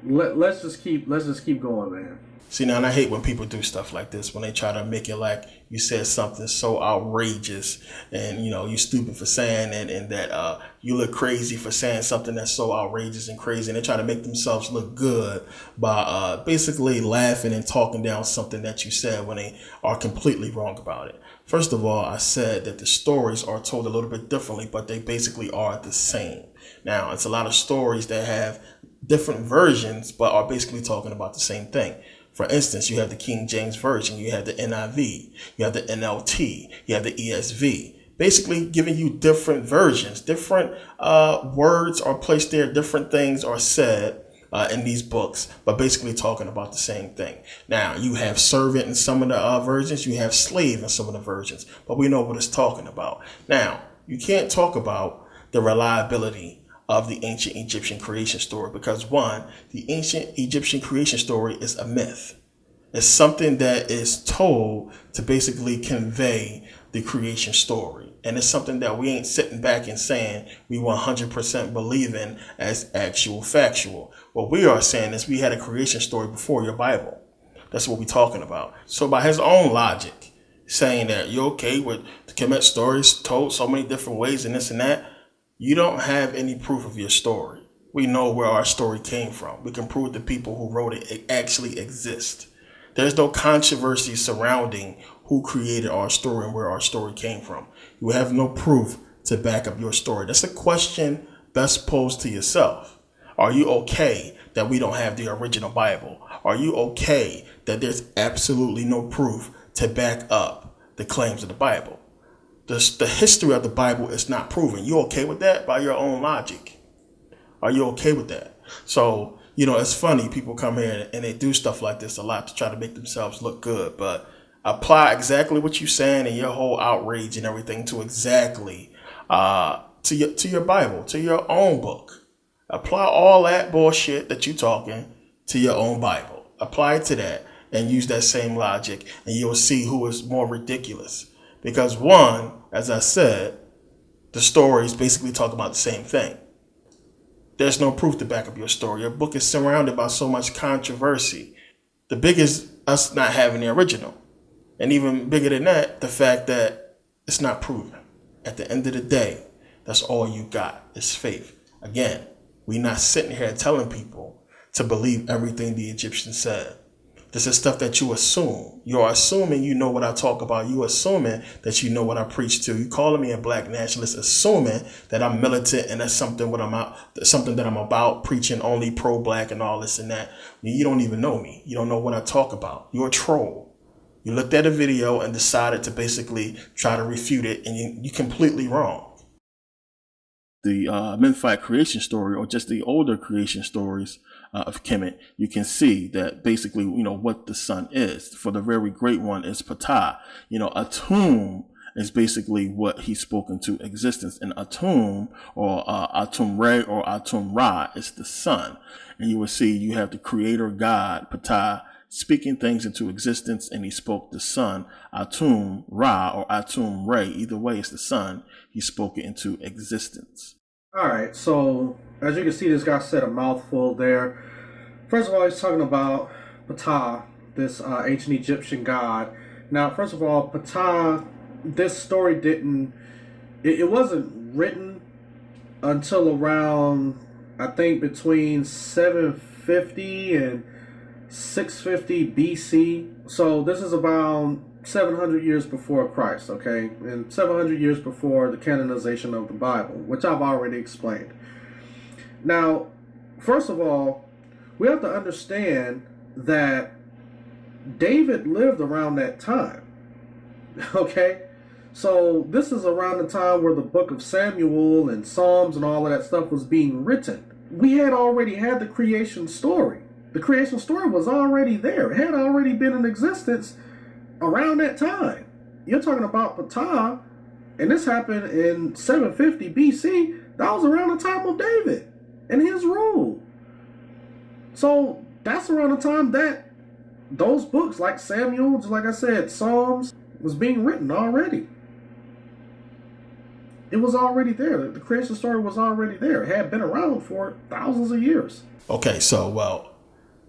Let's just keep going, man. See, now, and I hate when people do stuff like this, when they try to make it like you said something so outrageous and, you're stupid for saying it and that you look crazy for saying something that's so outrageous and crazy. And they try to make themselves look good by basically laughing and talking down something that you said when they are completely wrong about it. First of all, I said that the stories are told a little bit differently, but they basically are the same. Now, it's a lot of stories that have different versions, but are basically talking about the same thing. For instance, you have the King James Version, you have the NIV, you have the NLT, you have the ESV, basically giving you different versions, different words are placed there, different things are said in these books, but basically talking about the same thing. Now, you have servant in some of the versions, you have slave in some of the versions, but we know what it's talking about. Now, you can't talk about the reliability of the ancient Egyptian creation story because, one, the ancient Egyptian creation story is a myth. It's something that is told to basically convey the creation story. And it's something that we ain't sitting back and saying we 100% believe in as actual factual. What we are saying is we had a creation story before your Bible. That's what we're talking about. So by his own logic, saying that you're okay with the Kemet stories told so many different ways and this and that, you don't have any proof of your story. We know where our story came from. We can prove the people who wrote it actually exist. There's no controversy surrounding who created our story and where our story came from. You have no proof to back up your story. That's a question best posed to yourself. Are you okay that we don't have the original Bible? Are you okay that there's absolutely no proof to back up the claims of the Bible? The history of the Bible is not proven. You okay with that by your own logic? Are you okay with that? So, it's funny. People come here and they do stuff like this a lot to try to make themselves look good. But apply exactly what you're saying and your whole outrage and everything to exactly to your Bible, to your own book. Apply all that bullshit that you're talking to your own Bible. Apply it to that and use that same logic, and you'll see who is more ridiculous. Because one, as I said, the stories basically talk about the same thing. There's no proof to back up your story. Your book is surrounded by so much controversy. The biggest, us not having the original. And even bigger than that, the fact that it's not proven. At the end of the day, that's all you got is faith. Again, we're not sitting here telling people to believe everything the Egyptians said. This is stuff that you assume. You're assuming you know what I talk about. You assuming that you know what I preach to. You calling me a black nationalist, assuming that I'm militant and that's something that I'm about, preaching only pro-black and all this and that. You don't even know me. You don't know what I talk about. You're a troll. You looked at a video and decided to basically try to refute it, and you're completely wrong. The Memphite creation story, or just the older creation stories of Kemet, you can see that basically, what the sun is. For the very great one is Ptah. Atum is basically what he spoke into existence. And Atum, or Atum Re, or Atum Ra, is the sun. And you will see you have the creator God, Ptah, speaking things into existence, and he spoke the sun, Atum Ra, or Atum Re. Either way, it's the sun. He spoke it into existence. All right, so as you can see, this guy said a mouthful there. First of all, he's talking about Ptah, this ancient Egyptian god. Now, first of all, Ptah, this story it wasn't written until around, I think, between 750 and 650 BC. So this is about 700 years before Christ, okay? And 700 years before the canonization of the Bible, which I've already explained. Now, first of all, we have to understand that David lived around that time, okay? So this is around the time where the book of Samuel and Psalms and all of that stuff was being written. We had already had the creation story. The creation story was already there. It had already been in existence around that time. You're talking about Ptah, and this happened in 750 BC. That was around the time of David and his rule. So that's around the time that those books like Samuel, just like I said, Psalms, was being written already. It was already there. The creation story was already there. It had been around for thousands of years. Okay, so,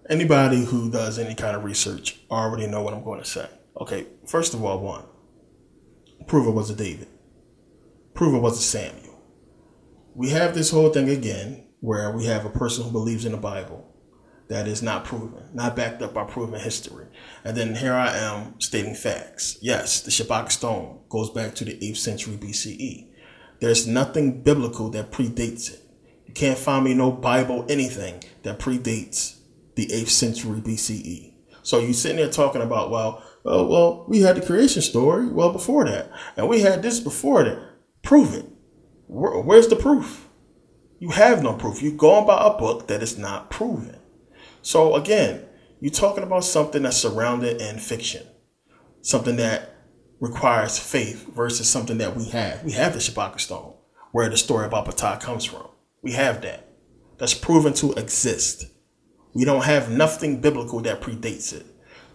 anybody who does any kind of research already know what I'm going to say. Okay, first of all, one, prove it was a David. Prove it was a Samuel. We have this whole thing again where we have a person who believes in the Bible that is not proven, not backed up by proven history. And then here I am stating facts. Yes, the Shabbat stone goes back to the 8th century BCE. There's nothing biblical that predates it. You can't find me no Bible anything that predates the 8th century BCE. So you sitting there talking about, well, we had the creation story well before that, and we had this before that. Prove it. Where's the proof? You have no proof. You're going by a book that is not proven. So again, you're talking about something that's surrounded in fiction, something that requires faith versus something that we have. We have the Shabbat stone, where the story about Ptah comes from. We have that. That's proven to exist. We don't have nothing biblical that predates it.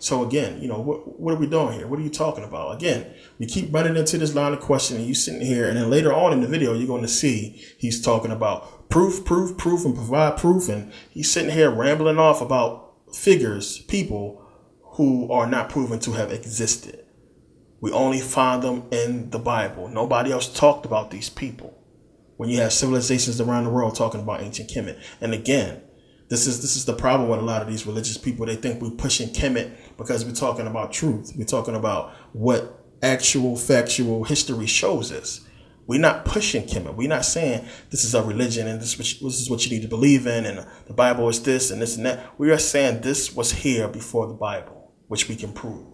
So again, what are we doing here? What are you talking about? Again, we keep running into this line of questioning. You sitting here, and then later on in the video, you're going to see he's talking about proof, and provide proof. And he's sitting here rambling off about figures, people who are not proven to have existed. We only find them in the Bible. Nobody else talked about these people. When you have civilizations around the world talking about ancient Kemet. And again, This is the problem with a lot of these religious people. They think we're pushing Kemet because we're talking about truth. We're talking about what actual factual history shows us. We're not pushing Kemet. We're not saying this is a religion and this is what you need to believe in and the Bible is this and this and that. We are saying this was here before the Bible, which we can prove,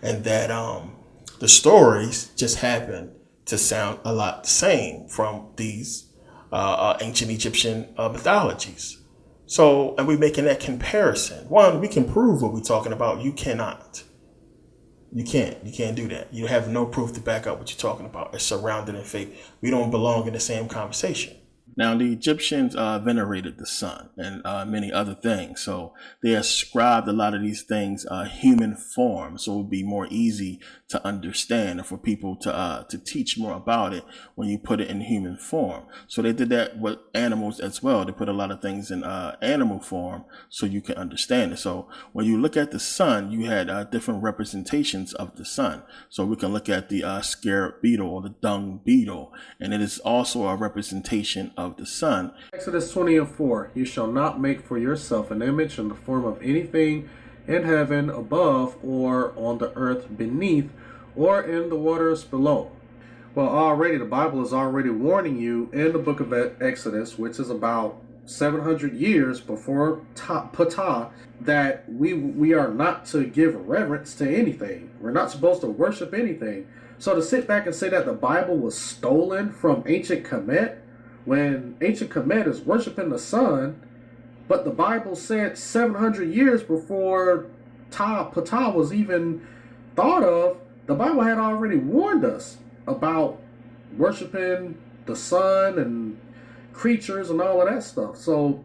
and that the stories just happen to sound a lot the same from these ancient Egyptian mythologies. So, and we're making that comparison. One, we can prove what we're talking about. You cannot. You can't do that. You have no proof to back up what you're talking about. It's surrounded in faith. We don't belong in the same conversation. Now, the Egyptians venerated the sun and many other things. So they ascribed a lot of these things human form. So it would be more easy to understand and for people to teach more about it when you put it in human form. So they did that with animals as well. They put a lot of things in animal form so you can understand it. So when you look at the sun, you had different representations of the sun. So we can look at the scarab beetle or the dung beetle, and it is also a representation of the sun. Exodus 20:4, you shall not make for yourself an image in the form of anything in heaven above or on the earth beneath or in the waters below. Well, already the Bible is already warning you in the book of Exodus, which is about 700 years before Ptah, that we are not to give reverence to anything. We're not supposed to worship anything. So to sit back and say that the Bible was stolen from ancient Kemet, when ancient Kemet is worshiping the sun, but the Bible said 700 years before Ptah was even thought of, the Bible had already warned us about worshiping the sun and creatures and all of that stuff. So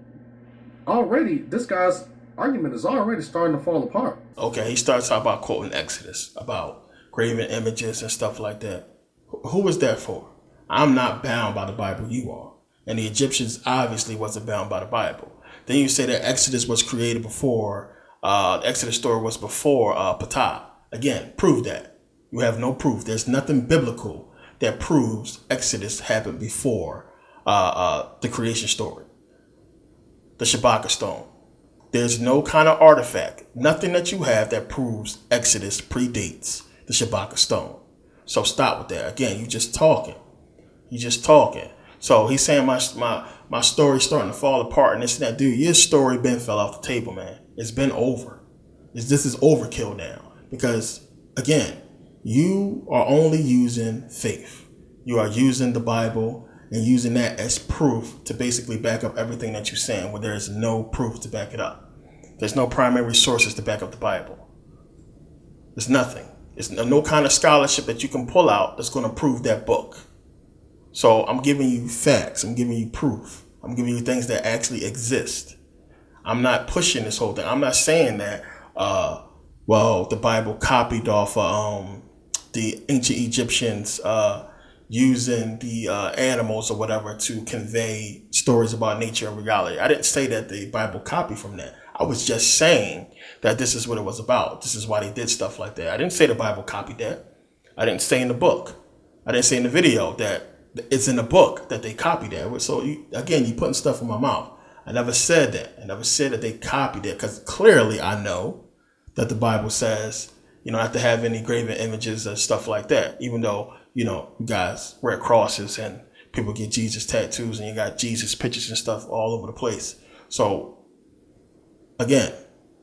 already, this guy's argument is already starting to fall apart. Okay, he starts out by quoting Exodus about graven images and stuff like that. Who is that for? I'm not bound by the Bible, you are. And the Egyptians obviously wasn't bound by the Bible. Then you say that Exodus was created before, the Exodus story was before Ptah. Again, prove that. You have no proof. There's nothing biblical that proves Exodus happened before the creation story. The Shabaka stone. There's no kind of artifact, nothing that you have that proves Exodus predates the Shabaka stone. So stop with that. Again, you just talking. You just talking. So he's saying my story's starting to fall apart and this and that. Dude, your story been fell off the table, man. It's been over. This is overkill now. Because, again, you are only using faith. You are using the Bible and using that as proof to basically back up everything that you're saying when there is no proof to back it up. There's no primary sources to back up the Bible. There's nothing. There's no kind of scholarship that you can pull out that's going to prove that book. So I'm giving you facts. I'm giving you proof. I'm giving you things that actually exist. I'm not pushing this whole thing. I'm not saying that, the Bible copied off the ancient Egyptians using the animals or whatever to convey stories about nature and reality. I didn't say that the Bible copied from that. I was just saying that this is what it was about. This is why they did stuff like that. I didn't say the Bible copied that. I didn't say in the book. I didn't say in the video that it's in the book that they copied that. So you're putting stuff in my mouth. I never said that. I never said that they copied it because clearly I know that the Bible says, not have to have any graven images and stuff like that. Even though, you guys wear crosses and people get Jesus tattoos and you got Jesus pictures and stuff all over the place. So again,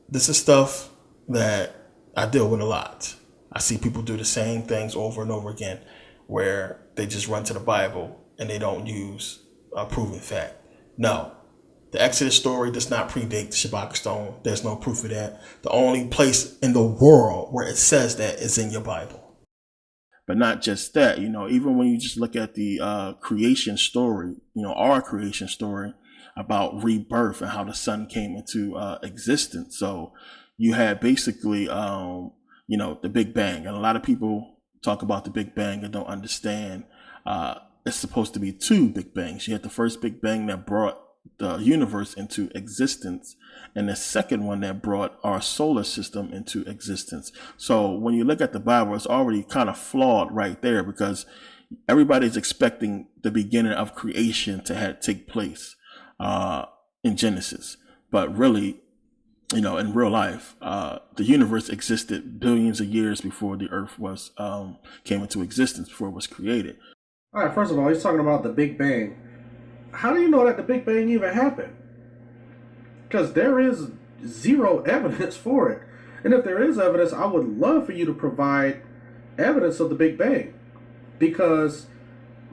this is stuff that I deal with a lot. I see people do the same things over and over again where they just run to the Bible and they don't use a proven fact. No, the Exodus story does not predate the Shabaka stone. There's no proof of that. The only place in the world where it says that is in your Bible. But not just that, even when you just look at the creation story, our creation story about rebirth and how the sun came into existence. So you had basically, the Big Bang. And a lot of people talk about the Big Bang and don't understand it's supposed to be two Big Bangs. You had the first Big Bang that brought the universe into existence, and the second one that brought our solar system into existence. So when you look at the Bible, it's already kind of flawed right there because everybody's expecting the beginning of creation to take place in Genesis. But really, in real life, the universe existed billions of years before the Earth was came into existence, before it was created. All right, first of all, he's talking about the Big Bang. How do you know that the Big Bang even happened? Because there is zero evidence for it. And if there is evidence, I would love for you to provide evidence of the Big Bang. Because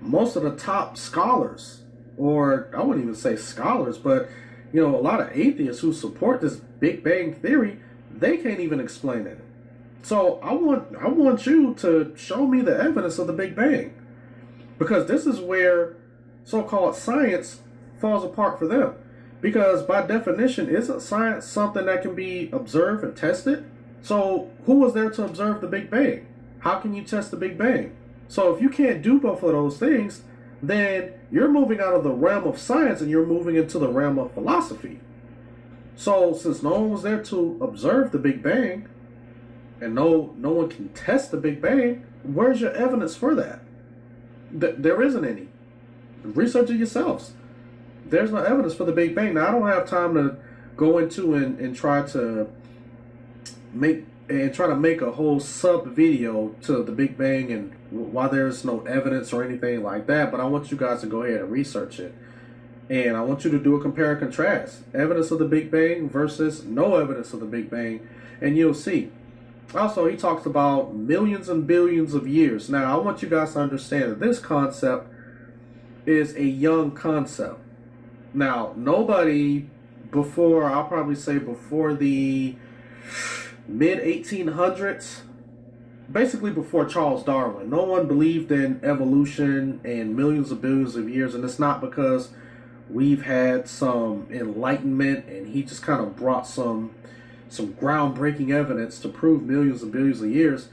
most of the top scholars, or I wouldn't even say scholars, but a lot of atheists who support this Big Bang theory, they can't even explain it. So I want you to show me the evidence of the Big Bang. Because this is where so-called science falls apart for them. Because by definition, isn't science something that can be observed and tested? So who was there to observe the Big Bang? How can you test the Big Bang? So if you can't do both of those things, then you're moving out of the realm of science and you're moving into the realm of philosophy. So since no one was there to observe the Big Bang, and no one can test the Big Bang, where's your evidence for that? There isn't any. Research it yourselves. There's no evidence for the Big Bang. Now, I don't have time to go into and try to make a whole sub video to the Big Bang and why there's no evidence or anything like that. But I want you guys to go ahead and research it. And I want you to do a compare and contrast. Evidence of the Big Bang versus no evidence of the Big Bang. And you'll see. Also, he talks about millions and billions of years. Now, I want you guys to understand that this concept is a young concept. Now, nobody I'll probably say before the mid-1800s, basically before Charles Darwin, no one believed in evolution and millions of billions of years. And it's not because we've had some enlightenment and he just kind of brought some groundbreaking evidence to prove millions and billions of years.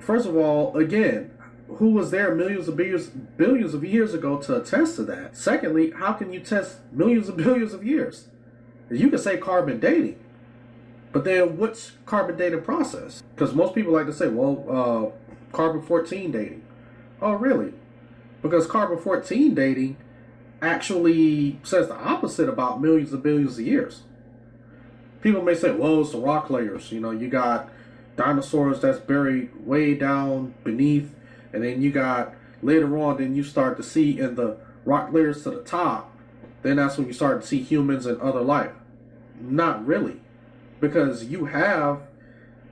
First of all, again, who was there billions of years ago to attest to that? Secondly, how can you test millions and billions of years? You can say carbon dating, but then what's carbon dating process? Because most people like to say, well, carbon-14 dating. Oh, really? Because carbon-14 dating actually says the opposite about millions and billions of years. People may say, well, it's the rock layers. You got dinosaurs that's buried way down beneath, and then you got later on, then you start to see in the rock layers to the top, then that's when you start to see humans and other life. Not really, because you have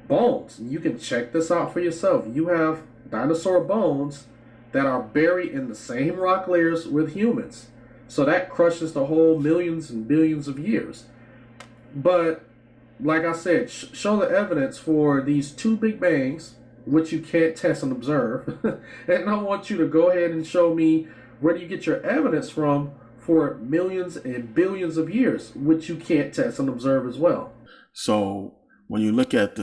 bones. You can check this out for yourself. You have dinosaur bones that are buried in the same rock layers with humans. So that crushes the whole millions and billions of years. But like I said, show the evidence for these two Big Bangs, which you can't test and observe. And I want you to go ahead and show me where do you get your evidence from for millions and billions of years, which you can't test and observe as well. So when you look at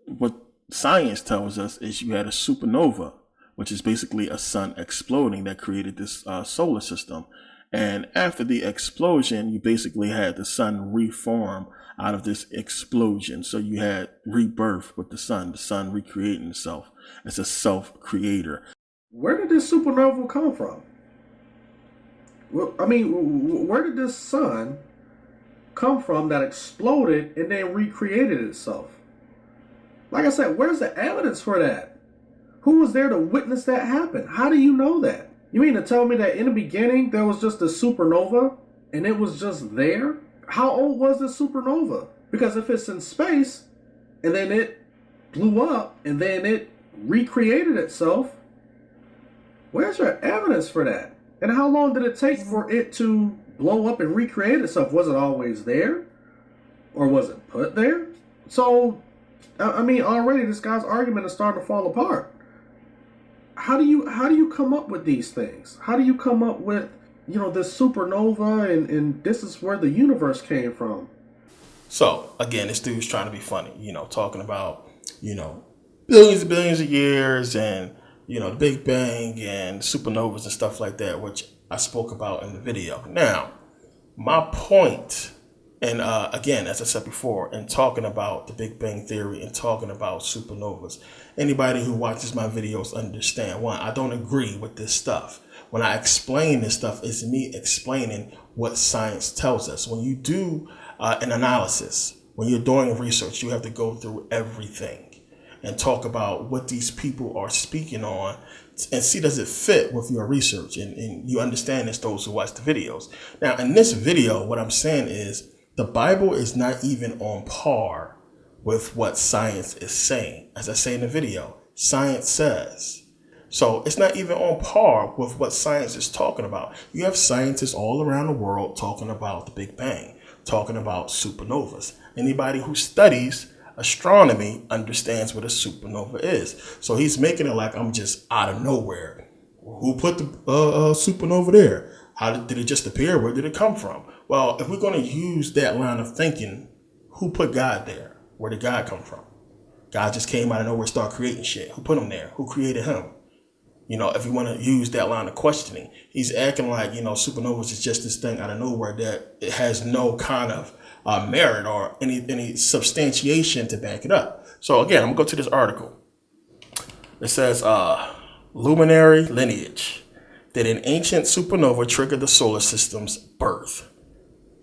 what science tells us is you had a supernova, which is basically a sun exploding that created this solar system. And after the explosion, you basically had the sun reform out of this explosion. So you had rebirth with the sun recreating itself as a self-creator. Where did this supernova come from? Well, I mean, where did this sun come from that exploded and then recreated itself? Like I said, where's the evidence for that? Who was there to witness that happen? How do you know that? You mean to tell me that in the beginning there was just a supernova and it was just there? How old was this supernova? Because if it's in space and then it blew up and then it recreated itself, where's your evidence for that? And how long did it take for it to blow up and recreate itself? Was it always there? Or was it put there? So, I mean, already this guy's argument is starting to fall apart. How do you come up with these things? How do you come up with, this supernova and this is where the universe came from? So again, this dude's trying to be funny, talking about, billions and billions of years and, the Big Bang and supernovas and stuff like that, which I spoke about in the video. Now, my point, and again, as I said before, in talking about the Big Bang Theory and talking about supernovas, anybody who watches my videos understand, one, I don't agree with this stuff. when I explain this stuff, it's me explaining what science tells us. When you do an analysis, when you're doing research, you have to go through everything and talk about what these people are speaking on and see, does it fit with your research, and you understand this, those who watch the videos. Now, in this video, what I'm saying is the Bible is not even on par with what science is saying. As I say in the video, science says. So it's not even on par with what science is talking about. You have scientists all around the world talking about the Big Bang, talking about supernovas. Anybody who studies astronomy understands what a supernova is. So he's making it like I'm just out of nowhere. Who put the supernova there? How did it just appear? Where did it come from? Well, if we're going to use that line of thinking, who put God there? Where did God come from? God just came out of nowhere, started creating shit. Who put him there? Who created him? If you want to use that line of questioning, he's acting like, supernovas is just this thing out of nowhere that it has no kind of merit or any substantiation to back it up. So again, I'm gonna go to this article. It says luminary lineage. Did an ancient supernova trigger the solar system's birth?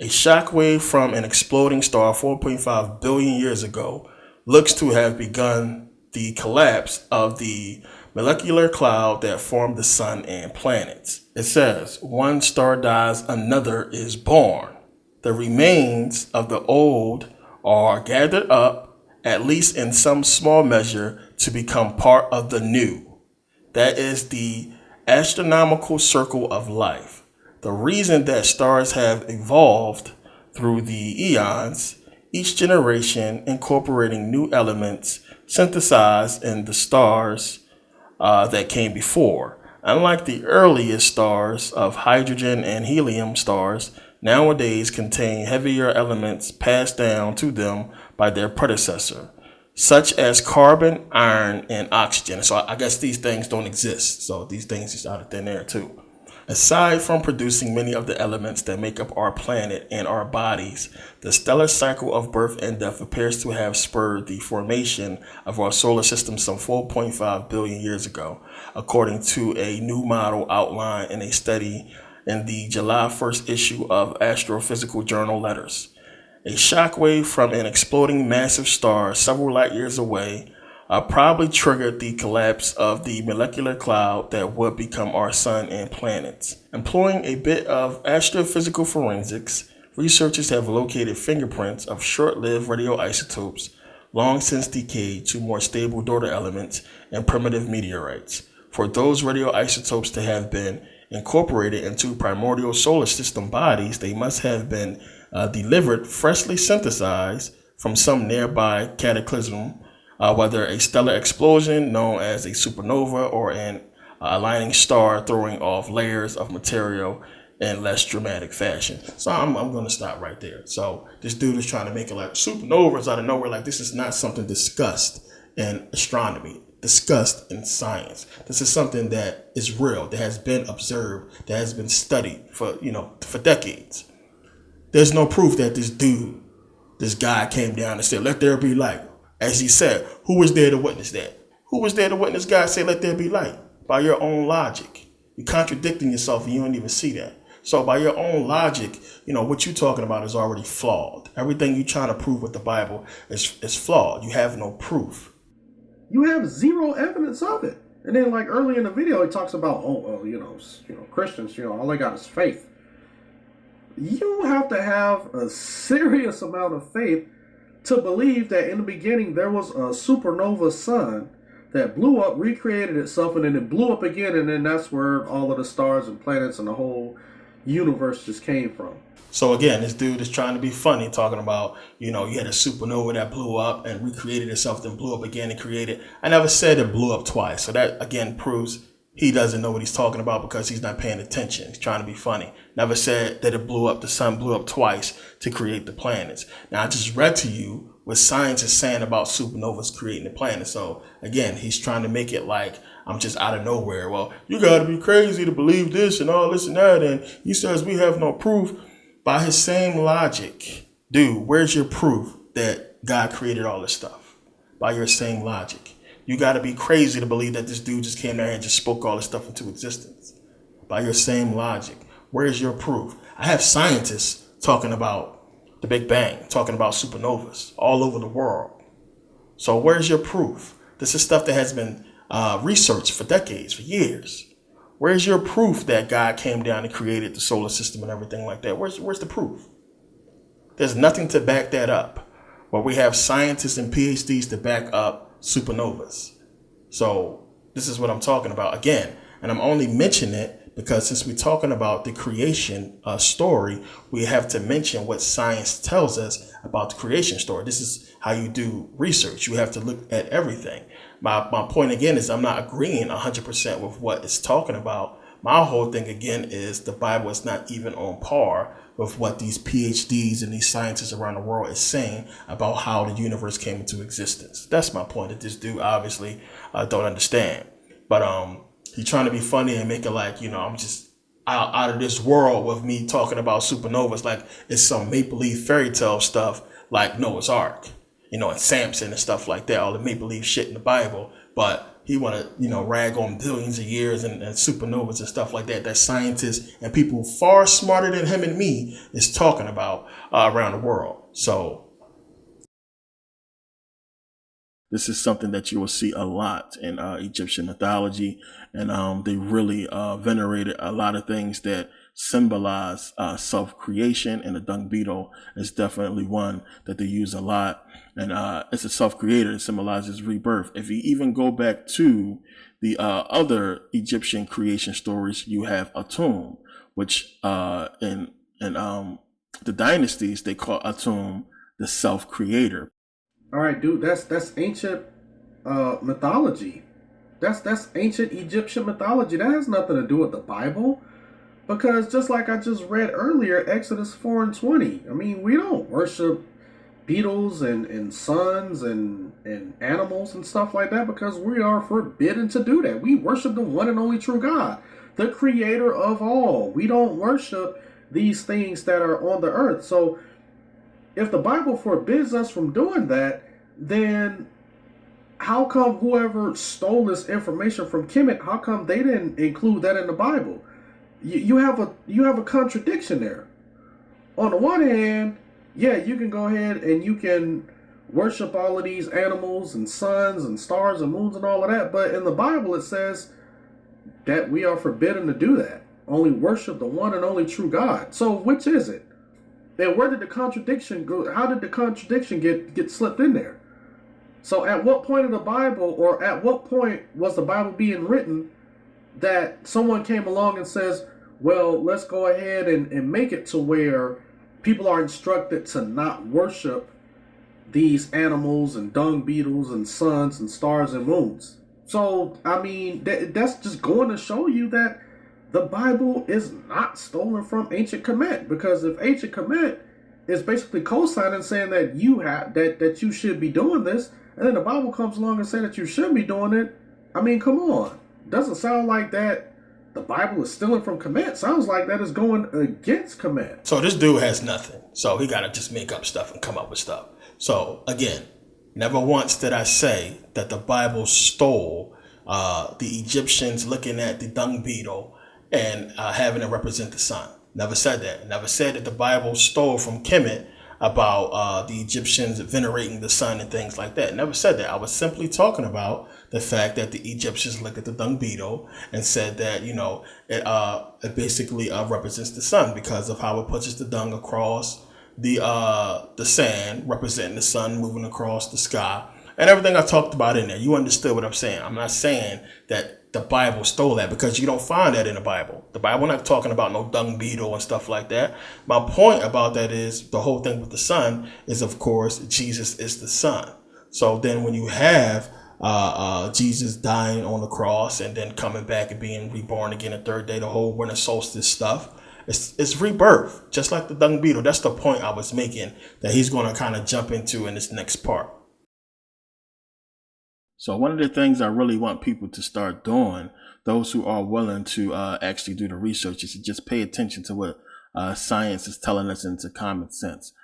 A shockwave from an exploding star 4.5 billion years ago looks to have begun the collapse of the molecular cloud that formed the sun and planets. It says, one star dies, another is born. The remains of the old are gathered up, at least in some small measure, to become part of the new. That is the astronomical circle of life. The reason that stars have evolved through the eons, each generation incorporating new elements synthesized in the stars that came before. Unlike the earliest stars of hydrogen and helium, stars nowadays contain heavier elements passed down to them by their predecessor, such as carbon, iron, and oxygen. So I guess these things don't exist. So these things is out of thin air too. Aside from producing many of the elements that make up our planet and our bodies, the stellar cycle of birth and death appears to have spurred the formation of our solar system some 4.5 billion years ago, according to a new model outlined in a study in the July 1st issue of Astrophysical Journal Letters. A shockwave from an exploding massive star several light years away probably triggered the collapse of the molecular cloud that would become our sun and planets. Employing a bit of astrophysical forensics, researchers have located fingerprints of short-lived radioisotopes long since decayed to more stable daughter elements and primitive meteorites. For those radioisotopes to have been incorporated into primordial solar system bodies, they must have been delivered freshly synthesized from some nearby cataclysm, whether a stellar explosion known as a supernova or an aligning star throwing off layers of material in less dramatic fashion. So I'm going to stop right there. So this dude is trying to make it like supernovas out of nowhere. Like, this is not something discussed in astronomy, discussed in science. This is something that is real, that has been observed, that has been studied for decades. There's no proof that this guy came down and said, let there be light. As he said, who was there to witness that? Who was there to witness God say, let there be light? By your own logic. You're contradicting yourself and you don't even see that. So by your own logic, what you're talking about is already flawed. Everything you're trying to prove with the Bible is flawed. You have no proof. You have zero evidence of it. And then, like, early in the video, he talks about, Christians, all they got is faith. You have to have a serious amount of faith to believe that in the beginning there was a supernova sun that blew up, recreated itself, and then it blew up again, and then that's where all of the stars and planets and the whole universe just came from. So again, this dude is trying to be funny, talking about, you had a supernova that blew up and recreated itself, then blew up again and created. I never said it blew up twice. So that, again, proves he doesn't know what he's talking about because he's not paying attention. He's trying to be funny. Never said that the sun blew up twice to create the planets. Now, I just read to you what science is saying about supernovas creating the planets. So again, he's trying to make it like I'm just out of nowhere. Well, you got to be crazy to believe this and all this and that. And he says we have no proof. By his same logic, dude, where's your proof that God created all this stuff? By your same logic. You got to be crazy to believe that this dude just came down here and just spoke all this stuff into existence. by your same logic. Where's your proof? I have scientists talking about the Big Bang, talking about supernovas all over the world. So where's your proof? This is stuff that has been researched for decades, for years. Where's your proof that God came down and created the solar system and everything like that? Where's the proof? There's nothing to back that up. Well, we have scientists and PhDs to back up supernovas. So this is what I'm talking about again. And I'm only mentioning it because since we're talking about the creation story, we have to mention what science tells us about the creation story. This is how you do research. You have to look at everything. My point again is I'm not agreeing 100% with what it's talking about. My whole thing again is the Bible is not even on par with what these PhDs and these scientists around the world is saying about how the universe came into existence. That's my point that this dude obviously don't understand. But he's trying to be funny and make it like, I'm just out of this world with me talking about supernovas like it's some make-believe fairy tale stuff like Noah's Ark, and Samson and stuff like that, all the make-believe shit in the Bible. But he want to, rag on billions of years and supernovas and stuff like that scientists and people far smarter than him and me is talking about around the world. So this is something that you will see a lot in Egyptian mythology. And they really venerated a lot of things that symbolize self-creation, and the dung beetle is definitely one that they use a lot. And it's a self-creator. It symbolizes rebirth. If you even go back to the other Egyptian creation stories, you have Atum, which in the dynasties, they call Atum the self-creator. All right, dude, that's ancient mythology. That's ancient Egyptian mythology. That has nothing to do with the Bible. Because just like I just read earlier, Exodus 4:20, I mean, we don't worship beetles and suns and animals and stuff like that because we are forbidden to do that. We worship the one and only true God, the creator of all. We don't worship these things that are on the earth. So if the Bible forbids us from doing that, then how come whoever stole this information from Kemet, how come they didn't include that in the Bible? You have a contradiction there. On the one hand, yeah, you can go ahead and you can worship all of these animals and suns and stars and moons and all of that, but in the Bible it says that we are forbidden to do that. Only worship the one and only true God. So which is it? And where did the contradiction go? How did the contradiction get slipped in there? So at what point of the Bible, or at what point was the Bible being written that someone came along and says, well, let's go ahead and make it to where people are instructed to not worship these animals and dung beetles and suns and stars and moons? So, I mean, that's just going to show you that the Bible is not stolen from ancient Kemet. Because if ancient Kemet is basically co-signing saying that that you should be doing this, and then the Bible comes along and says that you should be doing it, I mean, come on. Doesn't sound like that the Bible is stealing from Kemet. Sounds like that is going against Kemet. So this dude has nothing. So he got to just make up stuff and come up with stuff. So again, never once did I say that the Bible stole the Egyptians looking at the dung beetle and having it represent the sun. Never said that. Never said that the Bible stole from Kemet about the Egyptians venerating the sun and things like that. Never said that. I was simply talking about the fact that the Egyptians looked at the dung beetle and said that, it basically represents the sun because of how it pushes the dung across the sand, representing the sun moving across the sky, and everything I talked about in there. You understood what I'm saying. I'm not saying that the Bible stole that, because you don't find that in the Bible. The Bible not talking about no dung beetle and stuff like that. My point about that is the whole thing with the sun is, of course, Jesus is the sun. So then when you have Jesus dying on the cross and then coming back and being reborn again the third day, the whole winter solstice stuff, it's rebirth, just like the dung beetle. That's the point I was making, that he's going to kind of jump into in this next part. So one of the things I really want people to start doing, those who are willing to actually do the research, is to just pay attention to what science is telling us into common sense.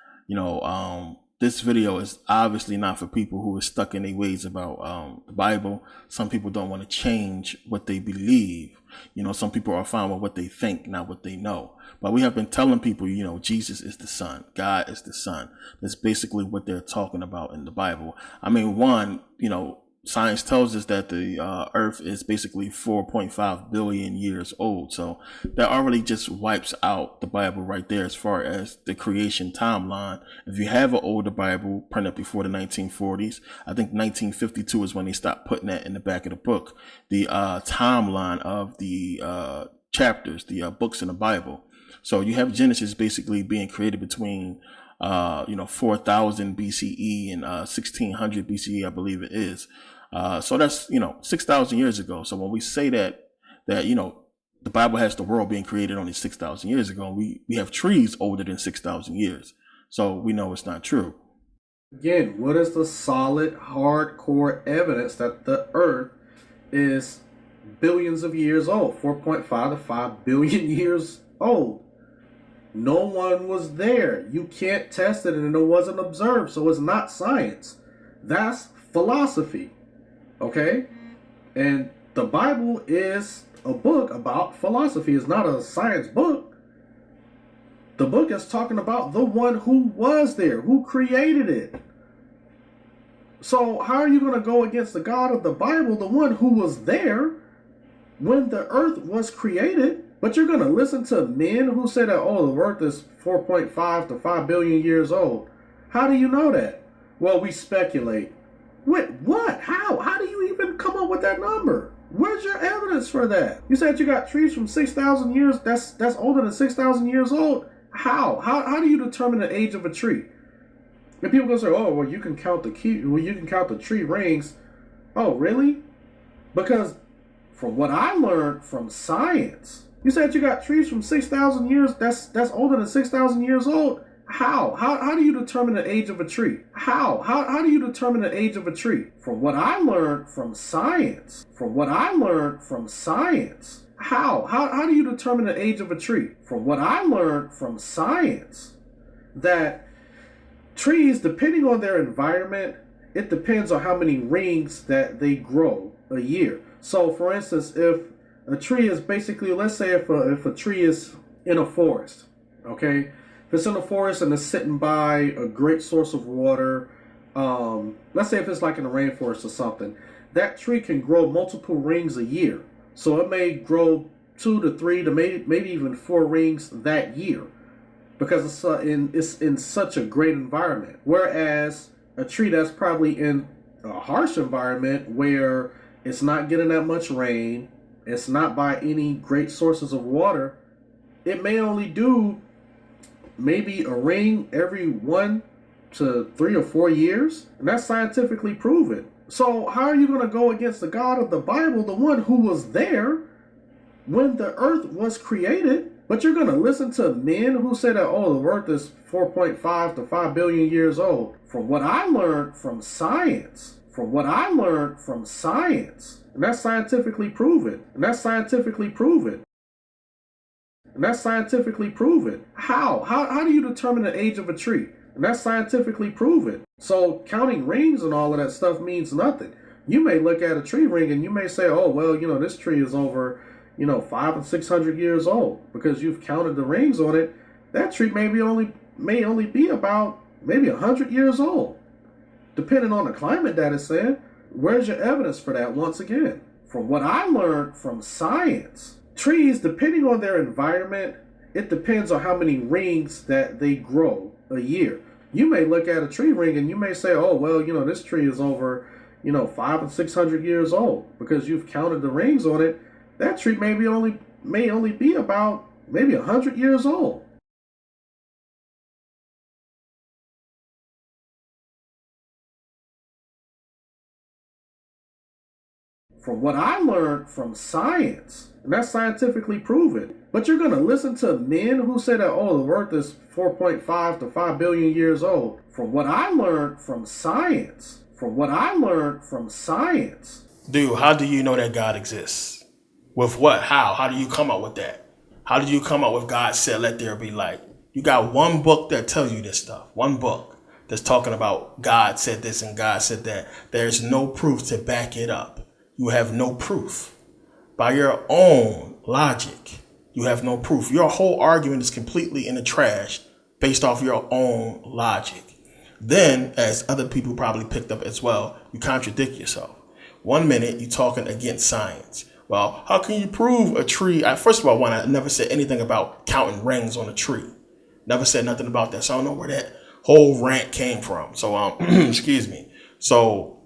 this video is obviously not for people who are stuck in their ways about the Bible. Some people don't want to change what they believe. Some people are fine with what they think, not what they know. But we have been telling people, Jesus is the Son. God is the Son. That's basically what they're talking about in the Bible. I mean, science tells us that the Earth is basically 4.5 billion years old. So that already just wipes out the Bible right there as far as the creation timeline. If you have an older Bible printed before the 1940s, I think 1952 is when they stopped putting that in the back of the book, the timeline of the chapters, the books in the Bible. So you have Genesis basically being created between 4000 BCE and 1600 BCE, I believe it is. So that's 6,000 years ago. So when we say that the Bible has the world being created only 6,000 years ago, we have trees older than 6,000 years. So we know it's not true. Again, what is the solid, hardcore evidence that the Earth is billions of years old, 4.5 to 5 billion years old? No one was there. You can't test it, and it wasn't observed, so it's not science. That's philosophy, okay? And the Bible is a book about philosophy. It's not a science book. The book is talking about the one who was there, who created it. So how are you going to go against the God of the Bible, the one who was there when the earth was created? But you're going to listen to men who say that, the earth is 4.5 to 5 billion years old. How do you know that? Well, we speculate. What? How? How do you even come up with that number? Where's your evidence for that? You said you got trees from 6,000 years. That's older than 6,000 years old. How? How do you determine the age of a tree? And people go say, you can count the tree rings. Oh, really? Because from what I learned from science, you said you got trees from 6,000 years. That's older than 6,000 years old. How do you determine the age of a tree? How do you determine the age of a tree? From what I learned from science, how do you determine the age of a tree? From what I learned from science, that trees, depending on their environment, it depends on how many rings that they grow a year. So, for instance, if a tree is basically, let's say if a tree is in a forest, okay? If it's in a forest and it's sitting by a great source of water, let's say if it's like in a rainforest or something, that tree can grow multiple rings a year. So it may grow 2 to 3 to maybe even 4 rings that year, because it's in such a great environment. Whereas a tree that's probably in a harsh environment where it's not getting that much rain, it's not by any great sources of water, it may only do maybe a ring every 1 to 3 or 4 years, and that's scientifically proven. So how are you going to go against the God of the Bible, the one who was there when the earth was created? But you're going to listen to men who say that, the earth is 4.5 to 5 billion years old. From what I learned from science, and that's scientifically proven, How do you determine the age of a tree? And that's scientifically proven. So counting rings and all of that stuff means nothing. You may look at a tree ring and you may say, this tree is over, 500 and 600 years old, because you've counted the rings on it. That tree may only be about maybe 100 years old, depending on the climate that it's in. Where's your evidence for that? Once again, from what I learned from science, trees, depending on their environment, it depends on how many rings that they grow a year. You may look at a tree ring and you may say, this tree is over, 500 and 600 years old, because you've counted the rings on it. That tree may only be about maybe 100 years old. From what I learned from science, and that's scientifically proven. But you're going to listen to men who say that, the earth is 4.5 to 5 billion years old. From what I learned from science, Dude, how do you know that God exists? With what? How do you come up with that? How did you come up with God said, let there be light? You got one book that tells you this stuff. One book. that's talking about God said this and God said that. There's no proof to back it up. You have no proof. By your own logic, you have no proof. Your whole argument is completely in the trash based off your own logic. Then, as other people probably picked up as well, you contradict yourself. 1 minute, you're talking against science. Well, how can you prove a tree? First of all, I never said anything about counting rings on a tree. Never said nothing about that. So I don't know where that whole rant came from. So, excuse me. So,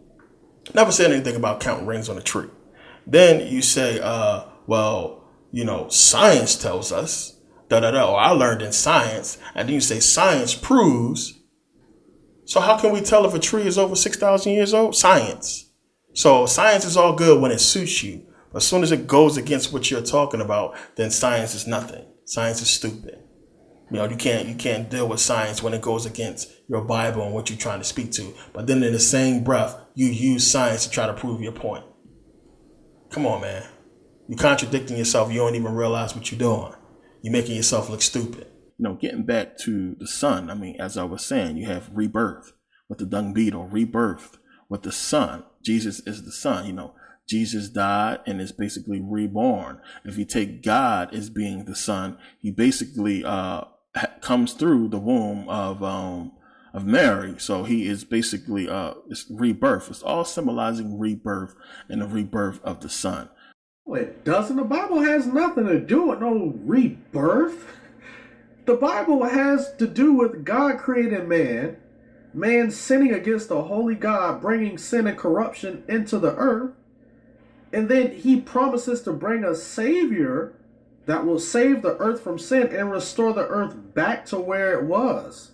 never said anything about counting rings on a tree. Then you say, well, science tells us, or I learned in science. And then you say science proves. So how can we tell if a tree is over 6,000 years old? Science. So science is all good when it suits you. But as soon as it goes against what you're talking about, then science is nothing. Science is stupid. You can't deal with science when it goes against your Bible and what you're trying to speak to. But then in the same breath, you use science to try to prove your point. Come on, man. You're contradicting yourself. You don't even realize what you're doing. You're making yourself look stupid. Getting back to the sun, as I was saying, you have rebirth with the dung beetle, rebirth with the sun. Jesus is the sun. Jesus died and is basically reborn. If you take God as being the son, he basically comes through the womb of Mary. So he is basically it's rebirth. It's all symbolizing rebirth and the rebirth of the son. Well, it doesn't. The Bible has nothing to do with no rebirth. The Bible has to do with God creating man sinning against the holy God, bringing sin and corruption into the earth. And then he promises to bring a savior that will save the earth from sin and restore the earth back to where it was.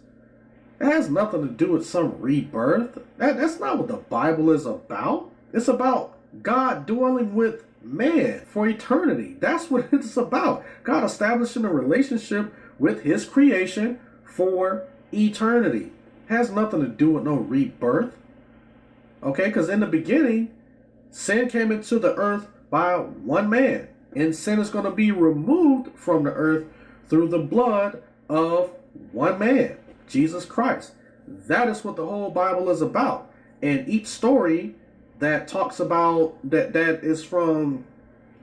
It has nothing to do with some rebirth. That's not what the Bible is about. It's about God dwelling with man for eternity. That's what it's about. God establishing a relationship with his creation for eternity. It has nothing to do with no rebirth. Okay, because in the beginning, sin came into the earth by one man. And sin is going to be removed from the earth through the blood of one man, Jesus Christ. That is what the whole Bible is about. And each story that talks about that is from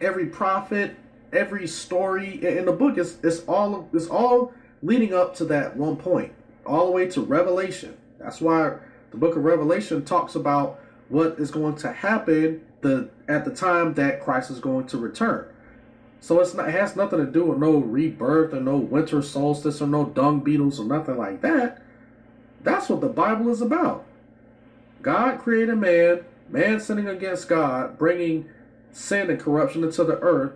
every prophet, every story in the book is all leading up to that one point, all the way to Revelation. That's why the book of Revelation talks about what is going to happen at the time that Christ is going to return. So it has nothing to do with no rebirth or no winter solstice or no dung beetles or nothing like that. That's what the Bible is about. God created man sinning against God, bringing sin and corruption into the earth,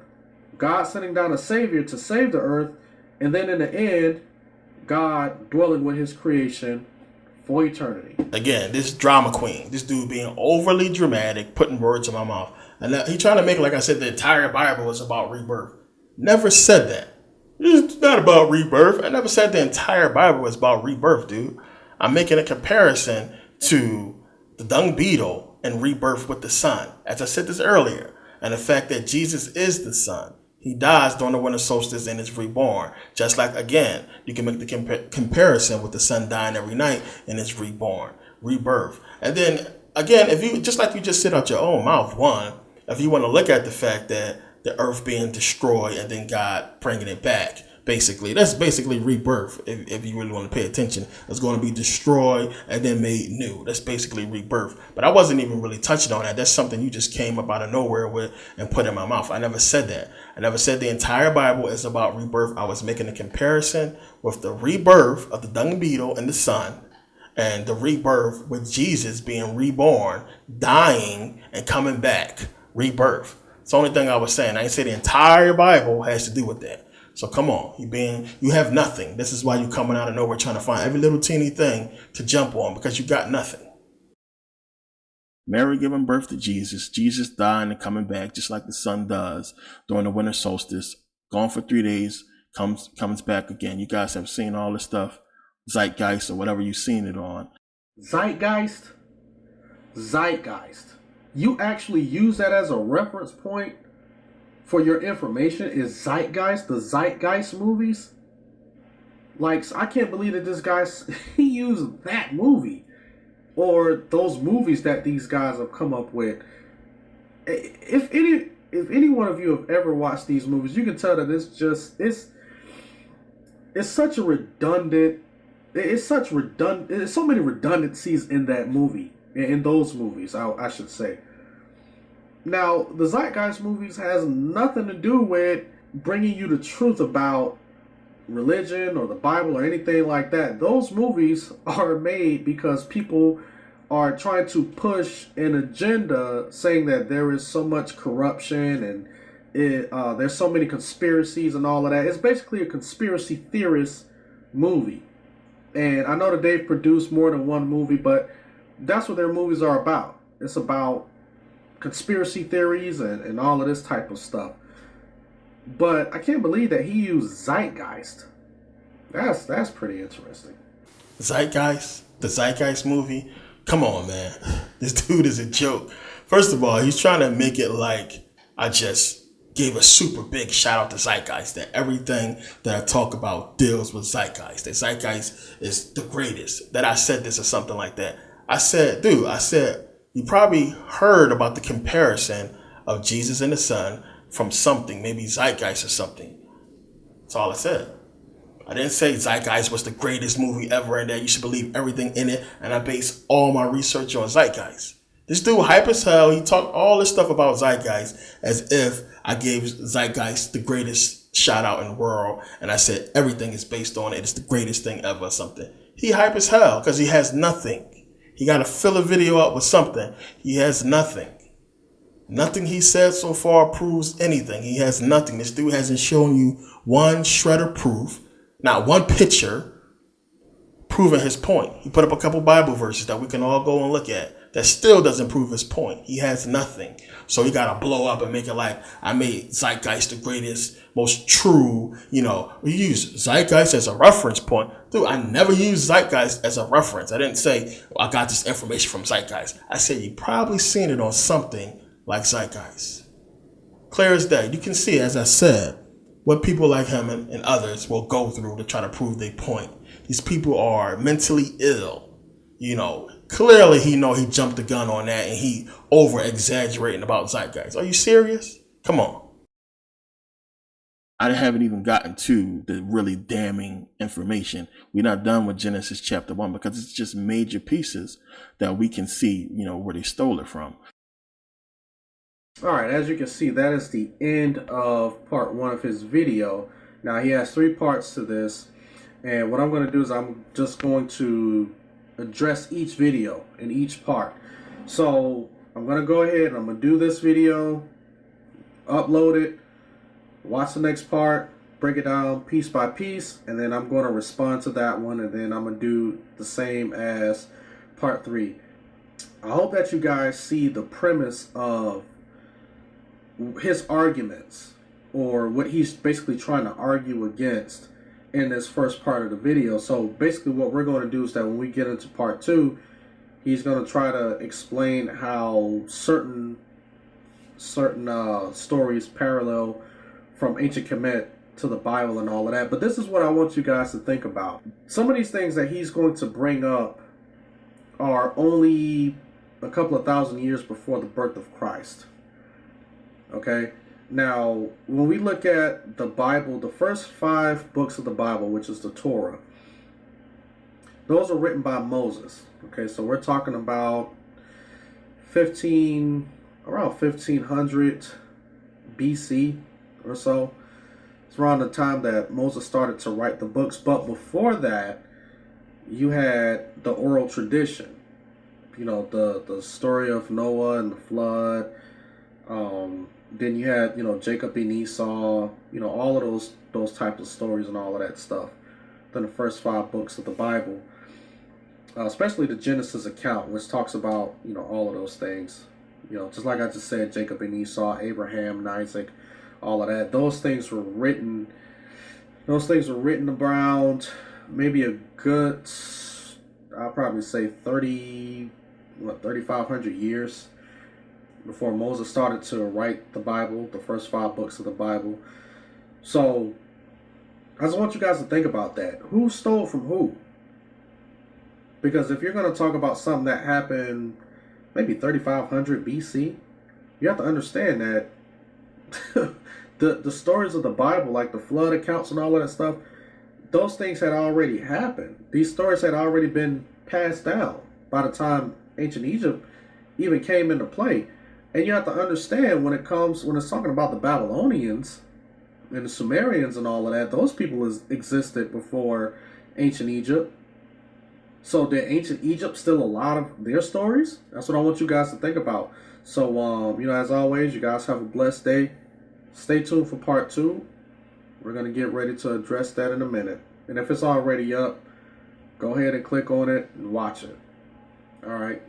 God sending down a savior to save the earth, and then in the end, God dwelling with his creation for eternity. Again, this drama queen, this dude being overly dramatic, putting words in my mouth. And he trying to make, like I said, the entire Bible is about rebirth. Never said that. It's not about rebirth. I never said the entire Bible is about rebirth, dude. I'm making a comparison to the dung beetle and rebirth with the sun. As I said this earlier, and the fact that Jesus is the sun. He dies during the winter solstice and is reborn. Just like, again, you can make the comparison with the sun dying every night and is reborn. Rebirth. And then, again, if you just like you just said out your own mouth, if you want to look at the fact that the earth being destroyed and then God bringing it back, basically, that's basically rebirth. If you really want to pay attention, it's going to be destroyed and then made new. That's basically rebirth. But I wasn't even really touching on that. That's something you just came up out of nowhere with and put in my mouth. I never said that. I never said the entire Bible is about rebirth. I was making a comparison with the rebirth of the dung beetle and the sun, and the rebirth with Jesus being reborn, dying, and coming back. Rebirth. It's the only thing I was saying. I didn't say the entire Bible has to do with that. So come on, you have nothing. This is why you're coming out of nowhere trying to find every little teeny thing to jump on, because you got nothing. Mary giving birth to Jesus. Jesus dying and coming back just like the sun does during the winter solstice. Gone for 3 days, comes back again. You guys have seen all this stuff. Zeitgeist or whatever you've seen it on. Zeitgeist. You actually use that as a reference point for your information is Zeitgeist, the Zeitgeist movies? Like, I can't believe that this guy he used that movie or those movies that these guys have come up with. If any one of you have ever watched these movies, you can tell that it's such a redundant. It's so many redundancies in that movie, in those movies, I should say. Now, the Zeitgeist movies has nothing to do with bringing you the truth about religion or the Bible or anything like that. Those movies are made because people are trying to push an agenda saying that there is so much corruption and there's so many conspiracies and all of that. It's basically a conspiracy theorist movie. And I know that they've produced more than one movie, but that's what their movies are about. It's about conspiracy theories and all of this type of stuff. But I can't believe that he used Zeitgeist. That's pretty interesting. Zeitgeist? The Zeitgeist movie? Come on, man. This dude is a joke. First of all, he's trying to make it like I just gave a super big shout out to Zeitgeist, that everything that I talk about deals with Zeitgeist, that Zeitgeist is the greatest, that I said this or something like that. I said, you probably heard about the comparison of Jesus and the Son from something, maybe Zeitgeist or something. That's all I said. I didn't say Zeitgeist was the greatest movie ever and that you should believe everything in it, and I base all my research on Zeitgeist. This dude hype as hell. He talked all this stuff about Zeitgeist as if I gave Zeitgeist the greatest shout out in the world, and I said everything is based on it. It's the greatest thing ever or something. He hype as hell because he has nothing. He got to fill a video up with something. He has nothing. Nothing he said so far proves anything. He has nothing. This dude hasn't shown you one shred of proof, not one picture proving his point. He put up a couple Bible verses that we can all go and look at. That still doesn't prove his point. He has nothing. So he got to blow up and make it like I made Zeitgeist the greatest, most true, we use Zeitgeist as a reference point. Dude, I never used Zeitgeist as a reference. I didn't say, I got this information from Zeitgeist. I said, you probably seen it on something like Zeitgeist. Clear as day. You can see, as I said, what people like him and others will go through to try to prove their point. These people are mentally ill. Clearly he jumped the gun on that and he over exaggerating about Zeitgeist. Are you serious? Come on. I haven't even gotten to the really damning information. We're not done with Genesis chapter 1 because it's just major pieces that we can see, where they stole it from. All right, as you can see, that is the end of part 1 of his video. Now, he has 3 parts to this, and what I'm going to do is I'm just going to address each video in each part. So, I'm going to go ahead and I'm going to do this video, upload it, watch the next part, break it down piece by piece, and then I'm going to respond to that one, and then I'm going to do the same as part 3. I hope that you guys see the premise of his arguments, or what he's basically trying to argue against in this first part of the video. So basically what we're going to do is that when we get into part 2, he's going to try to explain how certain stories parallel from ancient Kemet to the Bible and all of that. But this is what I want you guys to think about. Some of these things that he's going to bring up are only a couple of thousand years before the birth of Christ. Okay, now when we look at the Bible, the first 5 books of the Bible, which is the Torah, those are written by Moses. Okay, so we're talking about around 1500 BC or so. It's around the time that Moses started to write the books. But before that, you had the oral tradition. The story of Noah and the flood. Then you had, Jacob and Esau, all of those types of stories and all of that stuff. Then the first 5 books of the Bible, especially the Genesis account, which talks about, all of those things. Just like I just said, Jacob and Esau, Abraham and Isaac, all of that. Those things were written around maybe a good, I'll probably say 3,500 years before Moses started to write the Bible, the first 5 books of the Bible. So I just want you guys to think about that. Who stole from who? Because if you're going to talk about something that happened maybe 3500 BC, you have to understand that the stories of the Bible, like the flood accounts and all of that stuff, those things had already happened. These stories had already been passed down by the time ancient Egypt even came into play. And you have to understand when it's talking about the Babylonians and the Sumerians and all of that, those people existed before ancient Egypt. So did ancient Egypt steal a lot of their stories? That's what I want you guys to think about. So, as always, you guys have a blessed day. Stay tuned for part 2. We're going to get ready to address that in a minute. And if it's already up, go ahead and click on it and watch it. All right.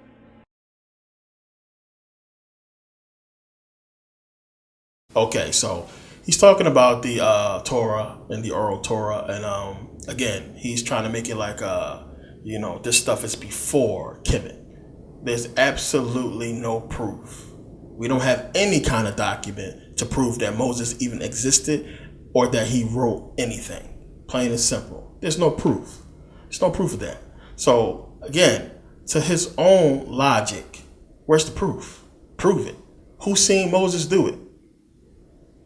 Okay, so he's talking about the Torah and the oral Torah, and again, he's trying to make it like this stuff is before Kemet. There's absolutely no proof. We don't have any kind of document to prove that Moses even existed or that he wrote anything. Plain and simple. There's no proof. There's no proof of that. So again, to his own logic, where's the proof? Prove it. Who seen Moses do it?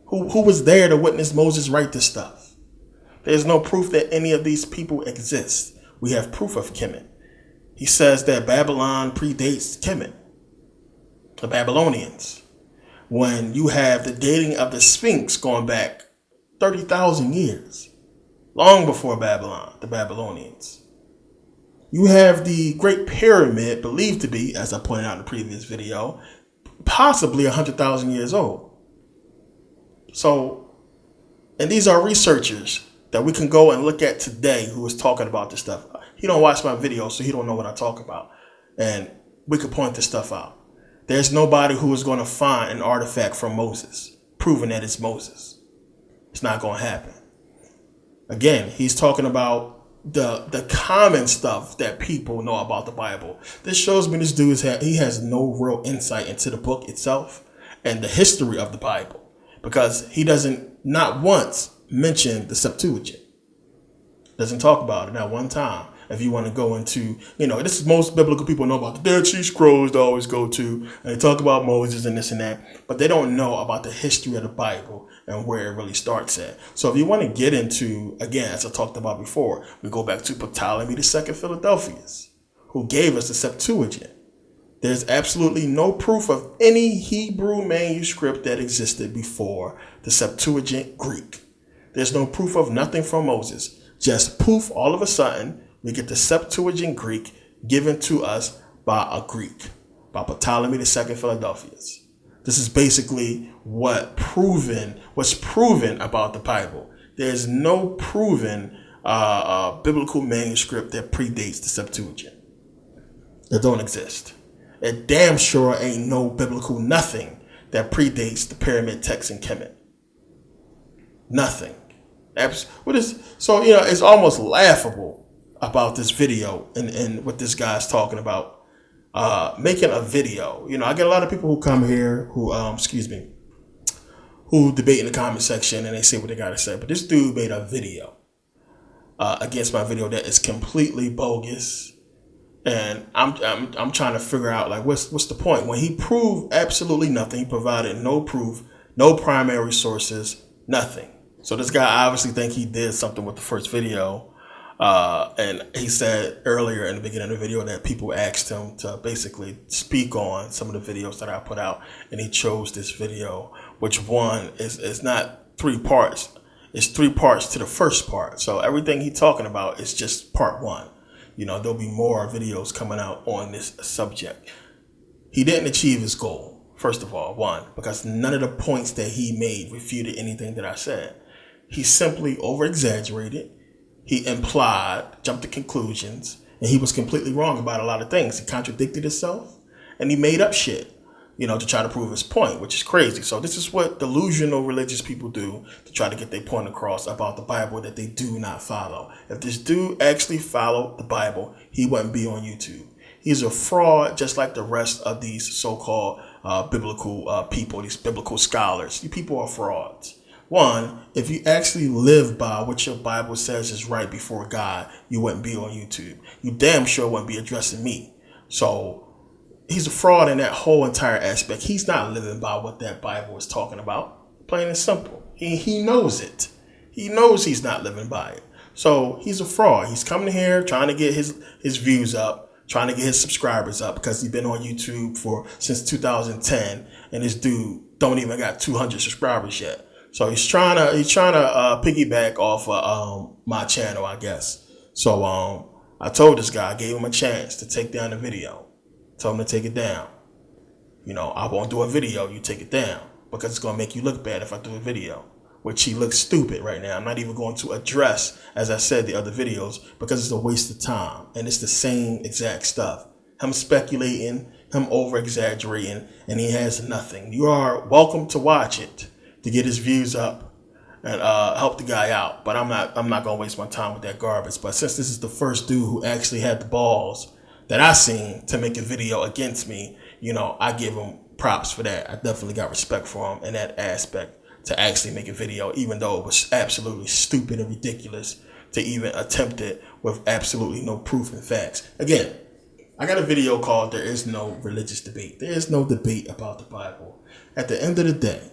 Who was there to witness Moses write this stuff? There's no proof that any of these people exist. We have proof of Kemet. He says that Babylon predates Kemet, the Babylonians. When you have the dating of the Sphinx going back 30,000 years, long before Babylon, the Babylonians. You have the Great Pyramid believed to be, as I pointed out in the previous video, possibly 100,000 years old. So, and these are researchers that we can go and look at today who is talking about this stuff. He don't watch my videos, so he don't know what I talk about. And we could point this stuff out. There's nobody who is going to find an artifact from Moses, proving that it's Moses. It's not going to happen. Again, he's talking about the common stuff that people know about the Bible. This shows me this dude he has no real insight into the book itself and the history of the Bible, because he doesn't not once mention the Septuagint. Doesn't talk about it not one time. If you want to go into, this is most biblical people know about the Dead Sea Scrolls they always go to, and they talk about Moses and this and that, but they don't know about the history of the Bible and where it really starts at. So if you want to get into, again, as I talked about before, we go back to Ptolemy II Philadelphus, who gave us the Septuagint. There's absolutely no proof of any Hebrew manuscript that existed before the Septuagint Greek. There's no proof of nothing from Moses. Just poof, all of a sudden, we get the Septuagint Greek given to us by a Greek, by Ptolemy II Philadelphus. This is basically what's proven about the Bible. There's no proven biblical manuscript that predates the Septuagint. That don't exist. It damn sure ain't no biblical nothing that predates the pyramid text in Kemet. Nothing. So, it's almost laughable about this video and what this guy's talking about. Making a video. I get a lot of people who come here who debate in the comment section and they say what they gotta say. But this dude made a video against my video that is completely bogus. And I'm trying to figure out, like, what's the point? When he proved absolutely nothing, he provided no proof, no primary sources, nothing. So this guy obviously think he did something with the first video. And he said earlier in the beginning of the video that people asked him to basically speak on some of the videos that I put out. And he chose this video, which one is not 3 parts. It's 3 parts to the first part. So everything he's talking about is just part 1. There'll be more videos coming out on this subject. He didn't achieve his goal, first of all, 1, because none of the points that he made refuted anything that I said. He simply over-exaggerated. He implied, jumped to conclusions, and he was completely wrong about a lot of things. He contradicted himself, and he made up shit, to try to prove his point, which is crazy. So this is what delusional religious people do to try to get their point across about the Bible that they do not follow. If this dude actually followed the Bible, he wouldn't be on YouTube. He's a fraud, just like the rest of these so-called biblical people, these biblical scholars. You people are frauds. One, if you actually live by what your Bible says is right before God, you wouldn't be on YouTube. You damn sure wouldn't be addressing me. So he's a fraud in that whole entire aspect. He's not living by what that Bible is talking about. Plain and simple. He knows it. He knows he's not living by it. So he's a fraud. He's coming here trying to get his views up, trying to get his subscribers up because he's been on YouTube since 2010, and this dude don't even got 200 subscribers yet. So he's trying to piggyback off my channel, I guess. So I told this guy, I gave him a chance to take down the video. Told him to take it down. I won't do a video, you take it down, because it's going to make you look bad if I do a video, which he looks stupid right now. I'm not even going to address, as I said, the other videos, because it's a waste of time, and it's the same exact stuff. Him speculating, him over-exaggerating, and he has nothing. You are welcome to watch it to get his views up and help the guy out, but I'm not going to waste my time with that garbage. But since this is the first dude who actually had the balls that I seen to make a video against me, I give him props for that. I definitely got respect for him in that aspect to actually make a video, even though it was absolutely stupid and ridiculous to even attempt it with absolutely no proof and facts. Again, I got a video called There Is No Religious Debate. There is no debate about the Bible. At the end of the day,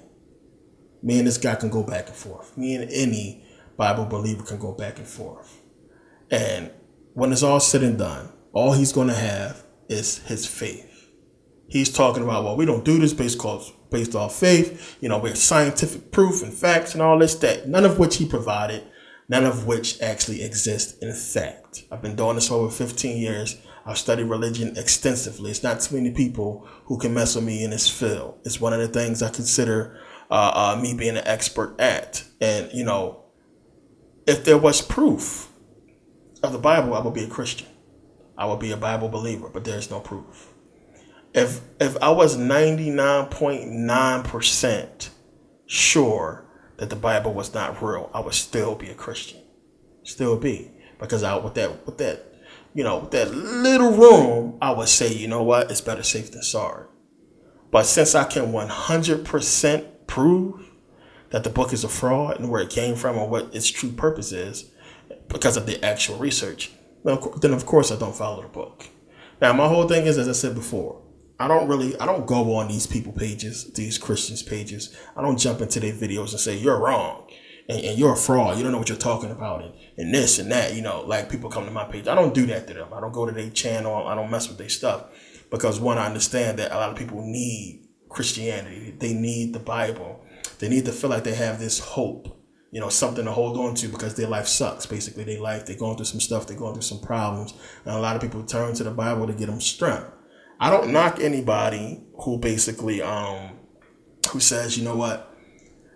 me and this guy can go back and forth. Me and any Bible believer can go back and forth. And when it's all said and done, all he's going to have is his faith. He's talking about, well, we don't do this based off faith. We're scientific proof and facts and all this, that. None of which he provided. None of which actually exist in fact. I've been doing this for over 15 years. I've studied religion extensively. It's not too many people who can mess with me in this field. It's one of the things I consider me being an expert at. And, if there was proof of the Bible, I would be a Christian. I would be a Bible believer, but there's no proof. If I was 99.9% sure that the Bible was not real, I would still be a Christian. Still be. Because with that little room, I would say, you know what, it's better safe than sorry. But since I can 100% prove that the book is a fraud and where it came from and what its true purpose is, because of the actual research, then of course I don't follow the book. Now, my whole thing is, as I said before, I don't go on these people pages, these Christians pages. I don't jump into their videos and say, you're wrong and you're a fraud. You don't know what you're talking about and this and that, like people come to my page. I don't do that to them. I don't go to their channel. I don't mess with their stuff because, one, I understand that a lot of people need Christianity. They need the Bible. They need to feel like they have this hope, something to hold on to because their life sucks. Basically, they're going through some stuff. They're going through some problems. And a lot of people turn to the Bible to get them strength. I don't knock anybody who basically, who says, you know what,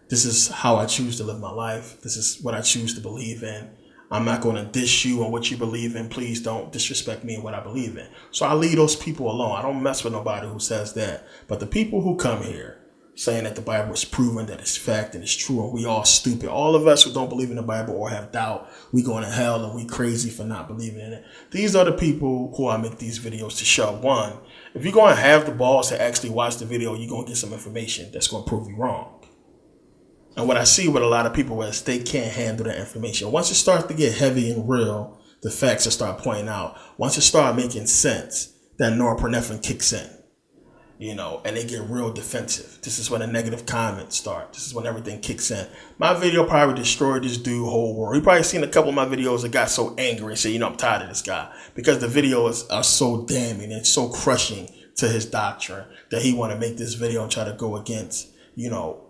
this is how I choose to live my life. This is what I choose to believe in. I'm not going to dish you on what you believe in. Please don't disrespect me and what I believe in. So I leave those people alone. I don't mess with nobody who says that. But the people who come here saying that the Bible is proven, that it's fact and it's true, and we all stupid. All of us who don't believe in the Bible or have doubt, we going to hell and we crazy for not believing in it. These are the people who I make these videos to show. One, if you're going to have the balls to actually watch the video, you're going to get some information that's going to prove you wrong. And what I see with a lot of people is they can't handle that information. Once it starts to get heavy and real, the facts will start pointing out. Once it starts making sense, that norepinephrine kicks in. And they get real defensive. This is when the negative comments start. This is when everything kicks in. My video probably destroyed this dude's whole world. You probably seen a couple of my videos that got so angry and said, I'm tired of this guy. Because the videos are so damning and so crushing to his doctrine that he want to make this video and try to go against,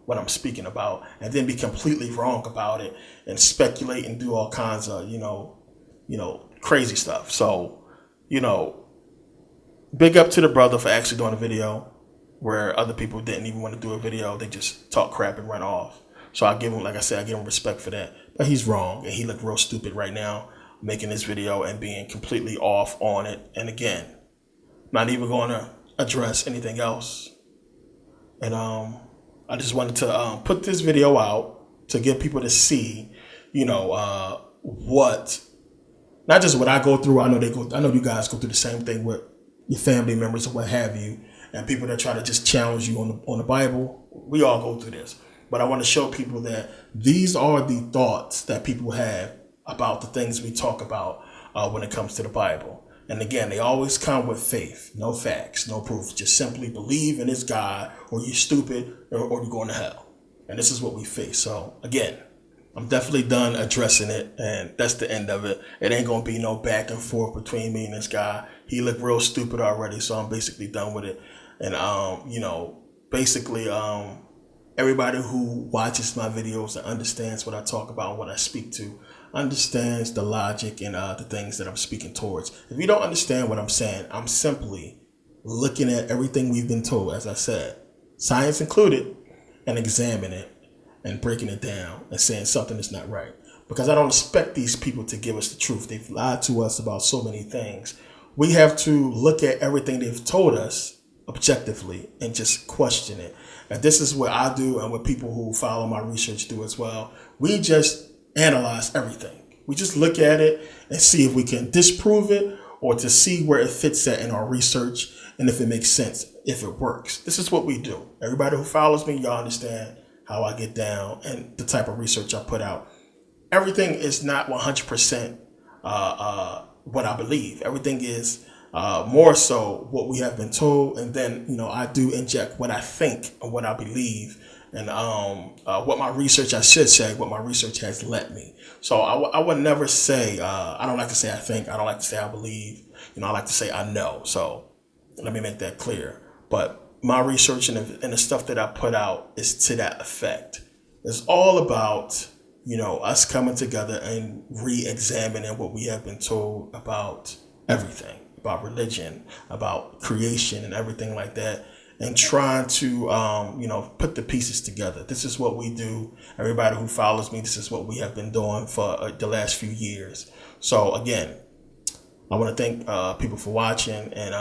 what I'm speaking about. And then be completely wrong about it and speculate and do all kinds of, crazy stuff. So, big up to the brother for actually doing a video where other people didn't even want to do a video. They just talk crap and run off. So I give him, like I said, I give him respect for that. But he's wrong. And he looked real stupid right now making this video and being completely off on it. And again, not even going to address anything else. And I just wanted to put this video out to get people to see, what, not just what I go through. I know you guys go through the same thing with your family members or what have you, and people that try to just challenge you on the Bible. We all go through this. But I want to show people that these are the thoughts that people have about the things we talk about when it comes to the Bible. And again, they always come with faith, no facts, no proof. Just simply believe in this God, or you're stupid, or you're going to hell. And this is what we face. So again, I'm definitely done addressing it, and that's the end of it. It ain't gonna be no back and forth between me and this guy. He looked real stupid already, so I'm basically done with it. And basically, everybody who watches my videos and understands what I talk about and what I speak to understands the logic and the things that I'm speaking towards. If you don't understand what I'm saying, I'm simply looking at everything we've been told, as I said, science included, and examining it and breaking it down and saying something is not right. Because I don't expect these people to give us the truth. They've lied to us about so many things. We have to look at everything they've told us objectively and just question it. And this is what I do, and what people who follow my research do as well. We just analyze everything. We just look at it and see if we can disprove it, or to see where it fits at in our research, and if it makes sense, if it works. This is what we do. Everybody who follows me, y'all understand how I get down and the type of research I put out. Everything is not 100% what I believe. Everything is more so what we have been told, and then I do inject what I think and what I believe, and what my research, I should say, what my research has led me. So I would never say, I don't like to say I think, I don't like to say I believe, I like to say I know. So let me make that clear. But my research and the stuff that I put out is to that effect. It's all about, us coming together and re-examining what we have been told about everything, about religion, about creation and everything like that, and trying to, put the pieces together. This is what we do. Everybody who follows me, this is what we have been doing for the last few years. So again, I want to thank people for watching, and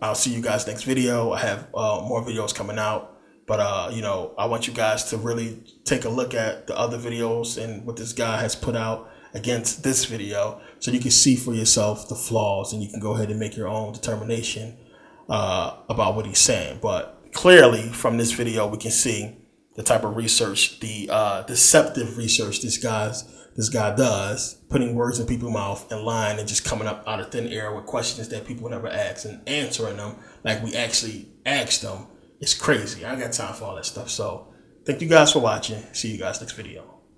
I'll see you guys next video. I have more videos coming out. But, I want you guys to really take a look at the other videos and what this guy has put out against this video, so you can see for yourself the flaws, and you can go ahead and make your own determination about what he's saying. But clearly from this video, we can see the type of research, the deceptive research this guy does, putting words in people's mouth and lying and just coming up out of thin air with questions that people never ask and answering them like we actually asked them. It's crazy. I ain't got time for all that stuff. So thank you guys for watching. See you guys next video.